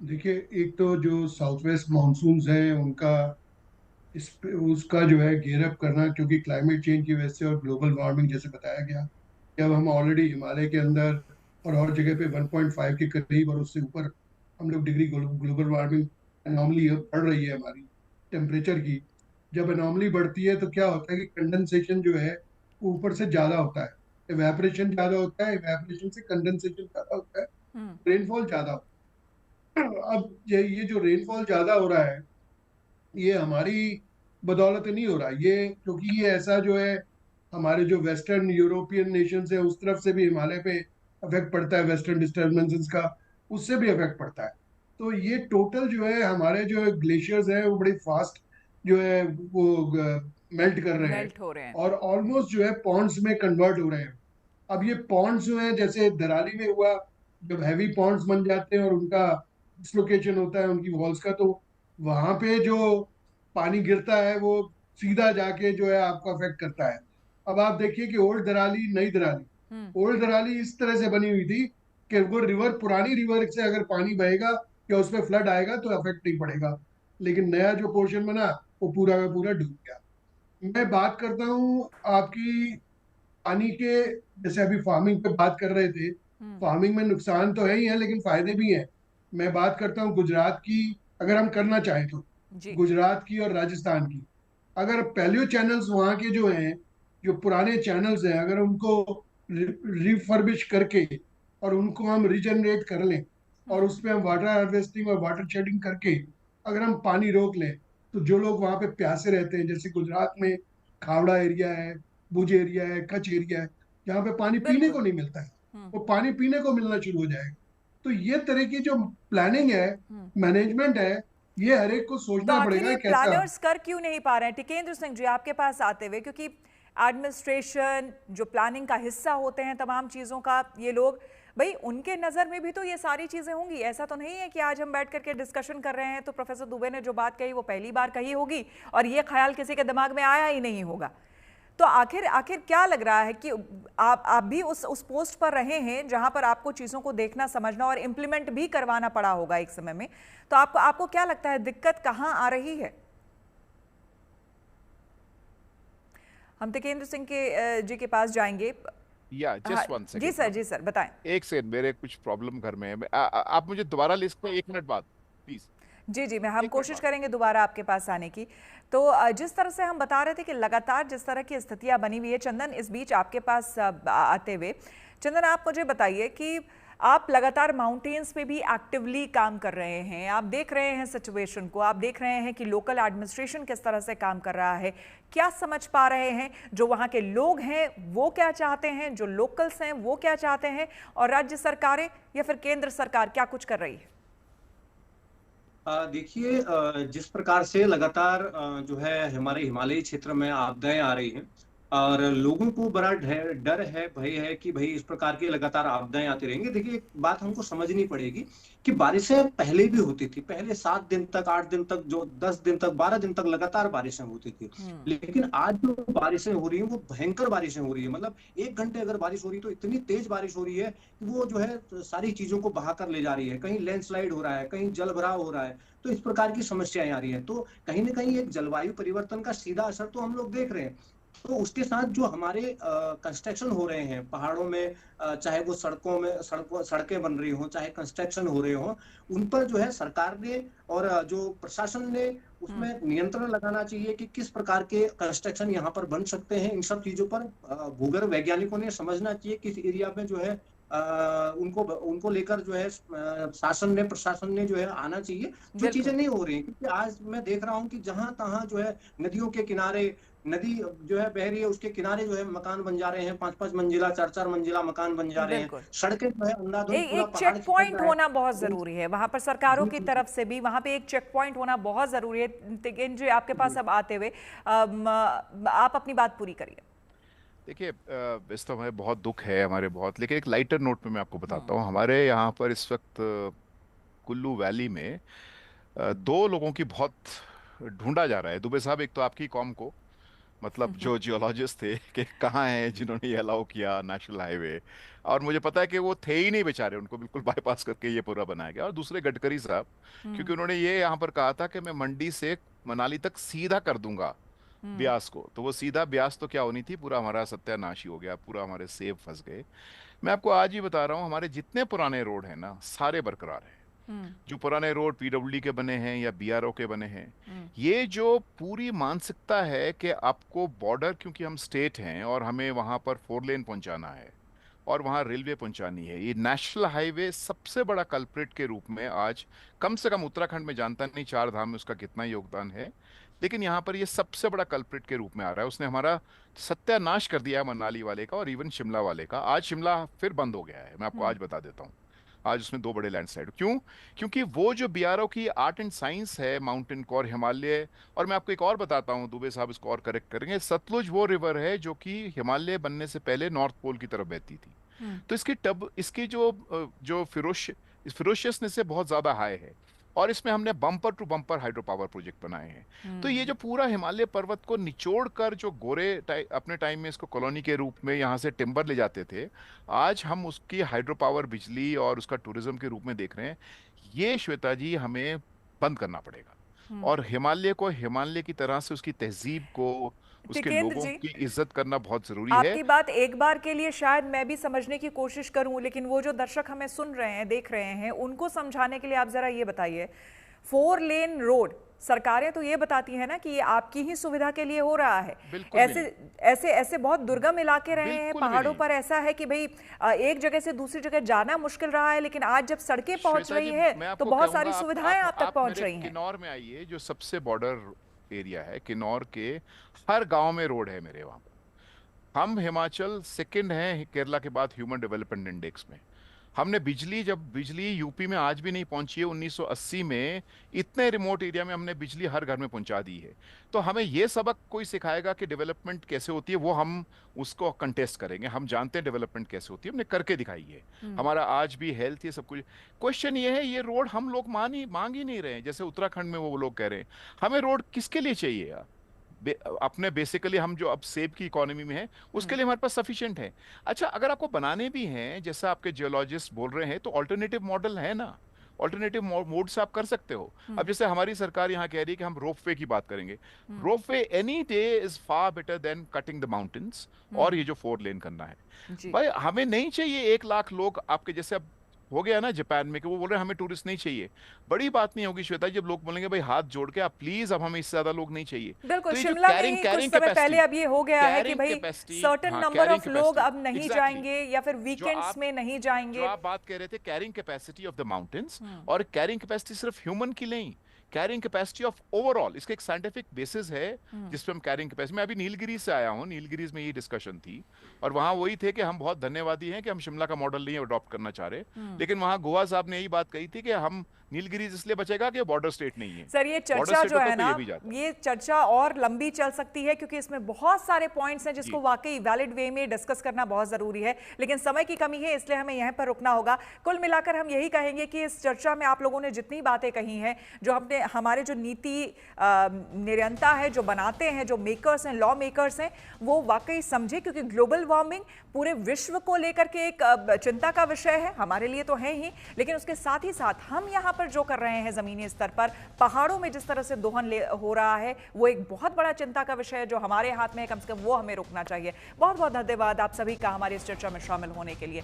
देखिए, एक तो जो साउथ वेस्ट मानसून्स हैं उनका इस पे उसका जो है गेयर अप करना, क्योंकि क्लाइमेट चेंज की वजह से और ग्लोबल वार्मिंग जैसे बताया गया कि अब हम ऑलरेडी हिमालय के अंदर और जगह पे 1.5 के करीब और उससे ऊपर हम लोग डिग्री ग्लोबल वार्मिंग अनॉमली बढ़ रही है हमारी टेम्परेचर की। जब अनॉमली बढ़ती है तो क्या होता है कि कंडेंसेशन जो है वो ऊपर से ज्यादा होता है, इवेपोरेशन ज्यादा होता है, इवेपोरेशन से कंडेंसेशन ज्यादा होता है, हम्म। रेनफॉल ज्यादा होता है। अब ये जो रेनफॉल ज्यादा हो रहा है ये हमारी बदौलत नहीं हो रहा, ये क्योंकि ये ऐसा जो है हमारे जो वेस्टर्न यूरोपियन नेशंस है उस तरफ से भी हिमालय पे अफेक्ट पड़ता है, वेस्टर्न डिस्टर्बेंसेस का उससे भी अफेक्ट पड़ता है। तो ये टोटल जो है हमारे जो ग्लेशियर्स हैं वो बड़ी फास्ट जो है वो मेल्ट कर रहे हैं मेल्ट हो रहे हैं। और ऑलमोस्ट जो है पॉन्ड्स में कन्वर्ट हो रहे हैं। अब ये पॉन्ड्स जो है जैसे दराली में हुआ, जब हैवी पॉन्ड्स बन जाते हैं और उनका डिसलोकेशन होता है उनकी वॉल्स का, तो वहां पे जो पानी गिरता है वो सीधा जाके जो है आपको अफेक्ट करता है। अब आप देखिए कि ओल्ड दराली नई दराली, हम्म। ओल्ड दराली इस तरह से बनी हुई थी कि वो रिवर, पुरानी रिवर से अगर पानी बहेगा या उसमें फ्लड आएगा तो अफेक्ट नहीं पड़ेगा, लेकिन नया जो पोर्शन बना वो पूरा का पूरा डूब गया। मैं बात करता हूँ आपकी पानी के, जैसे अभी फार्मिंग पे बात कर रहे थे, हम्म। फार्मिंग में नुकसान तो है ही है लेकिन फायदे भी हैं। मैं बात करता हूँ गुजरात की, अगर हम करना चाहें तो जी। गुजरात की और राजस्थान की। अगर पैलियो चैनल्स वहाँ के जो हैं, जो पुराने चैनल्स हैं, अगर उनको रिफर्बिश करके और उनको हम रिजनरेट कर लें और हम्म। उसमें हम वाटर हार्वेस्टिंग और वाटर शेडिंग करके अगर हम पानी रोक लें, तो जो लोग वहाँ पे प्यासे रहते हैं, जैसे गुजरात में खावड़ा एरिया है, भुज एरिया है, कच्छ एरिया है, जहाँ पे पानी पीने बिल्कुल। को नहीं मिलता है, हम्म। वो पानी पीने को मिलना शुरू हो जाएगा। तो ये तरह की जो प्लानिंग है, हम्म। मैनेजमेंट है, ये हर एक को तो सोचना आखिर पड़ेगा ये कैसा। प्लानर्स कर क्यों नहीं पा रहे हैं? टिकेंद्र सिंह जी, आपके पास आते हुए, क्योंकि एडमिनिस्ट्रेशन जो प्लानिंग का हिस्सा होते हैं तमाम चीज़ों का, ये लोग भाई उनके नज़र में भी तो ये सारी चीज़ें होंगी। ऐसा तो नहीं है कि आज हम बैठ करके डिस्कशन कर रहे हैं तो प्रोफेसर दुबे ने जो बात कही वो पहली बार कही होगी और ये ख्याल किसी के दिमाग में आया ही नहीं होगा। तो आखिर आखिर क्या लग रहा है कि आप भी उस पोस्ट पर रहे हैं जहां पर आपको चीज़ों को देखना, समझना और इम्प्लीमेंट भी करवाना पड़ा होगा एक समय में, तो आपको क्या लगता है दिक्कत कहां आ रही है? हम टिकेंद्र सिंह के जी के पास जाएंगे। या जस्ट वन जी सेकेंड सर, जी सर, बताएं। एक सेकंड, मेरे कुछ प्रॉब्लम घर में है। आप मुझे दोबारा लिस्ट में 1 मिनट बाद प्लीज। जी जी, हम 1 मिनट कोशिश बाद। करेंगे दोबारा आपके पास आने की। तो जिस तरह से हम बता रहे थे कि लगातार जिस तरह की स्थितियां बनी हुई है, चंदन इस बीच आपके पास आते हुए, चंदन आप मुझे बताइए कि आप लगातार माउंटेन्स पे भी एक्टिवली काम कर रहे हैं, आप देख रहे हैं सिचुएशन को, आप देख रहे हैं कि लोकल एडमिनिस्ट्रेशन किस तरह से काम कर रहा है, क्या समझ पा रहे हैं जो वहाँ के लोग हैं वो क्या चाहते हैं, जो लोकल्स हैं वो क्या चाहते हैं, और राज्य सरकारें या फिर केंद्र सरकार क्या कुछ कर रही है? देखिए, जिस प्रकार से लगातार जो है हमारे हिमालयी क्षेत्र में आपदाएं आ रही हैं और लोगों को बड़ा डर है, भय है कि भाई इस प्रकार की लगातार आपदाएं आती रहेंगी। देखिए, एक बात हमको समझनी पड़ेगी कि बारिशें पहले भी होती थी, पहले 7 दिन तक, 8 दिन तक, जो 10 दिन तक, 12 दिन तक लगातार बारिशें होती थी। लेकिन आज जो बारिशें हो रही हैं वो भयंकर बारिशें हो रही है। मतलब 1 घंटे अगर बारिश हो रही है तो इतनी तेज बारिश हो रही है कि वो जो है सारी चीजों को बहाकर ले जा रही है। कहीं लैंडस्लाइड हो रहा है, कहीं जल भराव हो रहा है। तो इस प्रकार की समस्याएं आ रही है। तो कहीं ना कहीं एक जलवायु परिवर्तन का सीधा असर तो हम लोग देख रहे हैं। तो उसके साथ जो हमारे कंस्ट्रक्शन हो रहे हैं पहाड़ों में, चाहे वो सड़कों में सड़कें बन रही हो, चाहे कंस्ट्रक्शन हो रहे हो, उन पर जो है सरकार ने और जो प्रशासन ने उसमें नियंत्रण लगाना चाहिए कि किस प्रकार के कंस्ट्रक्शन यहाँ पर बन सकते हैं। इन सब चीजों पर भूगर्भ वैज्ञानिकों ने समझना चाहिए किस एरिया में जो है उनको उनको लेकर जो है प्रशासन ने जो है आना चाहिए। जो चीजें नहीं हो रही हैं, क्योंकि आज मैं देख रहा हूँ कि जहां तहां जो है नदियों के किनारे, नदी जो है बह रही है उसके किनारे जो है मकान बन जा रहे हैं, 5-5 मंजिला, 4-4 मंजिला मकान बन जा रहे हैं। सड़कें जो है अंधाधुंध पूरा एक पहाड़ चेक पॉइंट होना बहुत जरूरी है वहां पर, सरकारों की जी, तरफ से भी वहां पे एक चेक पॉइंट होना बहुत जरूरी है। टिकेंद्र जी, आपके पास अब आते हुए आप अपनी बात पूरी करिए। देखिए, वैसे तो हमें बहुत दुख है, हमारे बहुत, लेकिन एक लाइटर नोट पे मैं आपको बताता हूँ। हमारे यहाँ पर इस वक्त कुल्लू वैली में 2 लोगों की बहुत ढूंढा जा रहा है। दुबे साहब, एक तो आपकी कॉम को मतलब जो जियोलॉजिस्ट थे कि कहाँ हैं जिन्होंने ये अलाउ किया नेशनल हाईवे। और मुझे पता है कि वो थे ही नहीं बेचारे, उनको बिल्कुल बाईपास करके ये पूरा बनाया गया। और दूसरे गडकरी साहब, क्योंकि उन्होंने ये यहाँ पर कहा था कि मैं मंडी से मनाली तक सीधा कर दूंगा ब्यास को, तो वो सीधा ब्यास तो क्या होनी थी, पूरा हमारा सत्यानाश ही हो गया, पूरा हमारे सेब फंस गए। मैं आपको आज ही बता रहा हूँ, हमारे जितने पुराने रोड हैं ना सारे बरकरार हैं। जो पुराने रोड पीडब्ल्यूडी के बने हैं या बीआरओ के बने हैं, ये जो पूरी मानसिकता है कि आपको बॉर्डर, क्योंकि हम स्टेट हैं और हमें वहां पर 4 लेन पहुंचाना है और वहां रेलवे पहुंचानी है, ये नेशनल हाईवे सबसे बड़ा कल्प्रिट के रूप में आज कम से कम उत्तराखंड में, जानता नहीं 4 धाम में उसका कितना योगदान है, लेकिन यहाँ पर ये सबसे बड़ा कल्प्रिट के रूप में आ रहा है। उसने हमारा सत्यानाश कर दिया है मनाली वाले का और इवन शिमला वाले का। आज शिमला फिर बंद हो गया है, मैं आपको आज बता देता हूँ। आज उसमें 2 बड़े लैंडस्लाइड, क्यों? क्योंकि वो जो बीआरओ की आर्ट एंड साइंस है, माउंटेन कॉर, हिमालय, और मैं आपको एक और बताता हूँ, दुबे साहब इसको और करेक्ट करेंगे, सतलुज वो रिवर है जो कि हिमालय बनने से पहले नॉर्थ पोल की तरफ बहती थी। तो इसकी जो फिरोशियसनेस से बहुत ज्यादा हाई है, और इसमें हमने bumper to bumper hydro power project बनाए हैं। तो ये जो पूरा हिमालय पर्वत को निचोड़ कर जो गोरे अपने टाइम में इसको कॉलोनी के रूप में यहाँ से टिम्बर ले जाते थे, आज हम उसकी हाइड्रो पावर बिजली और उसका टूरिज्म के रूप में देख रहे हैं। ये श्वेता जी हमें बंद करना पड़ेगा, और हिमालय को हिमालय की तरह से उसकी तहजीब को, उसके लोगों की इज्जत करना बहुत जरूरी है। आपकी बात एक बार के लिए शायद मैं भी समझने की कोशिश करूं, लेकिन वो जो दर्शक हमें सुन रहे हैं, देख रहे हैं, उनको समझाने के लिए आप जरा ये बताइए, 4 लेन रोड सरकारें तो ये बताती है ना कि ये आपकी ही सुविधा के लिए हो रहा है। ऐसे बहुत दुर्गम इलाके रहे हैं, पहाड़ों पर ऐसा है कि भाई एक जगह से दूसरी जगह जाना मुश्किल रहा है, लेकिन आज जब सड़कें पहुंच रही है तो बहुत सारी सुविधाएं आप तक पहुंच रही हैं। किन्नौर में आइए, जो सबसे बॉर्डर एरिया है, किन्नौर के हर गांव में रोड है मेरे वहां पर। हम हिमाचल सेकंड है केरला के बाद ह्यूमन डेवलपमेंट इंडेक्स में। हमने जब बिजली यूपी में आज भी नहीं पहुंची है, 1980 में इतने रिमोट एरिया में हमने बिजली हर घर में पहुंचा दी है। तो हमें यह सबक कोई सिखाएगा कि डेवलपमेंट कैसे होती है, वो हम उसको कंटेस्ट करेंगे। हम जानते हैं डेवलपमेंट कैसे होती है, हमने करके दिखाई है। हमारा आज भी हेल्थ, ये सब कुछ। क्वेश्चन ये है, ये रोड हम लोग मांग ही नहीं रहे हैं। जैसे उत्तराखंड में वो लोग कह रहे हैं, हमें रोड किसके लिए चाहिए यार? अपने बेसिकली हम जो अब सेब की इकोनॉमी में है, उसके लिए हमारे पास सफिशिएंट है। अच्छा, अगर आपको बनाने भी हैं, जैसा आपके जियोलॉजिस्ट बोल रहे हैं, तो ऑल्टरनेटिव मॉडल है ना, ऑल्टरनेटिव मोड से आप कर सकते हो। अब जैसे हमारी सरकार यहाँ कह रही है कि हम रोपवे की बात करेंगे। Ropeway any day is far better than cutting the mountains और ये जो 4 लेन करना है। भाई हमें नहीं चाहिए 1 लाख लोग आपके जैसे। अब हो गया ना जापान में कि वो बोल रहे हैं हमें टूरिस्ट नहीं चाहिए। बड़ी बात नहीं होगी श्वेता, जब लोग बोलेंगे भाई हाथ जोड़ के आप प्लीज, अब हमें इससे ज्यादा लोग नहीं चाहिए। बिल्कुल, शिमला में ही कुछ समय पहले अब ये हो गया है कि भाई सर्टेन नंबर ऑफ लोग अब नहीं जाएंगे या फिर वीकेंड्स में नहीं जाएंगे। जो आप बात कह रहे थे carrying capacity of the mountains, और कैरिंग कैपेसिटी सिर्फ ह्यूमन की नहीं, कैरिंग कैपेसिटी ऑफ ओवरऑल, इसका एक साइंटिफिक बेसिस है जिसपे हम कैरिंग कैपेसिटी। मैं अभी नीलगिरी से आया हूँ, नीलगिरी में ये डिस्कशन थी, और वहां वही थे कि हम बहुत धन्यवादी हैं कि हम शिमला का मॉडल नहीं अडॉप्ट करना चाह रहे, लेकिन वहां गोवा साहब ने यही बात कही थी कि हम नीलगिरी इसलिए बचेगा कि बॉर्डर स्टेट नहीं है। सर, ये चर्चा जो है ना, ये चर्चा और लंबी चल सकती है, क्योंकि इसमें बहुत सारे पॉइंट्स हैं जिसको वाकई वैलिड वे में डिस्कस करना बहुत जरूरी है, लेकिन समय की कमी है, इसलिए हमें यहाँ पर रुकना होगा। कुल मिलाकर हम यही कहेंगे कि इस चर्चा में आप लोगों ने जितनी बातें कही हैं, जो हमारे जो नीति निरंता है, जो बनाते हैं, जो मेकर्स हैं, लॉ मेकर्स हैं, वो वाकई समझे, क्योंकि ग्लोबल वार्मिंग पूरे विश्व को लेकर के एक चिंता का विषय है, हमारे लिए तो है ही, लेकिन उसके साथ ही साथ हम यहाँ जो कर रहे हैं जमीनी स्तर पर, पहाड़ों में जिस तरह से दोहन हो रहा है, वो एक बहुत बड़ा चिंता का विषय है जो हमारे हाथ में है, कम से कम वो हमें रोकना चाहिए। बहुत बहुत धन्यवाद आप सभी का हमारी इस चर्चा में शामिल होने के लिए।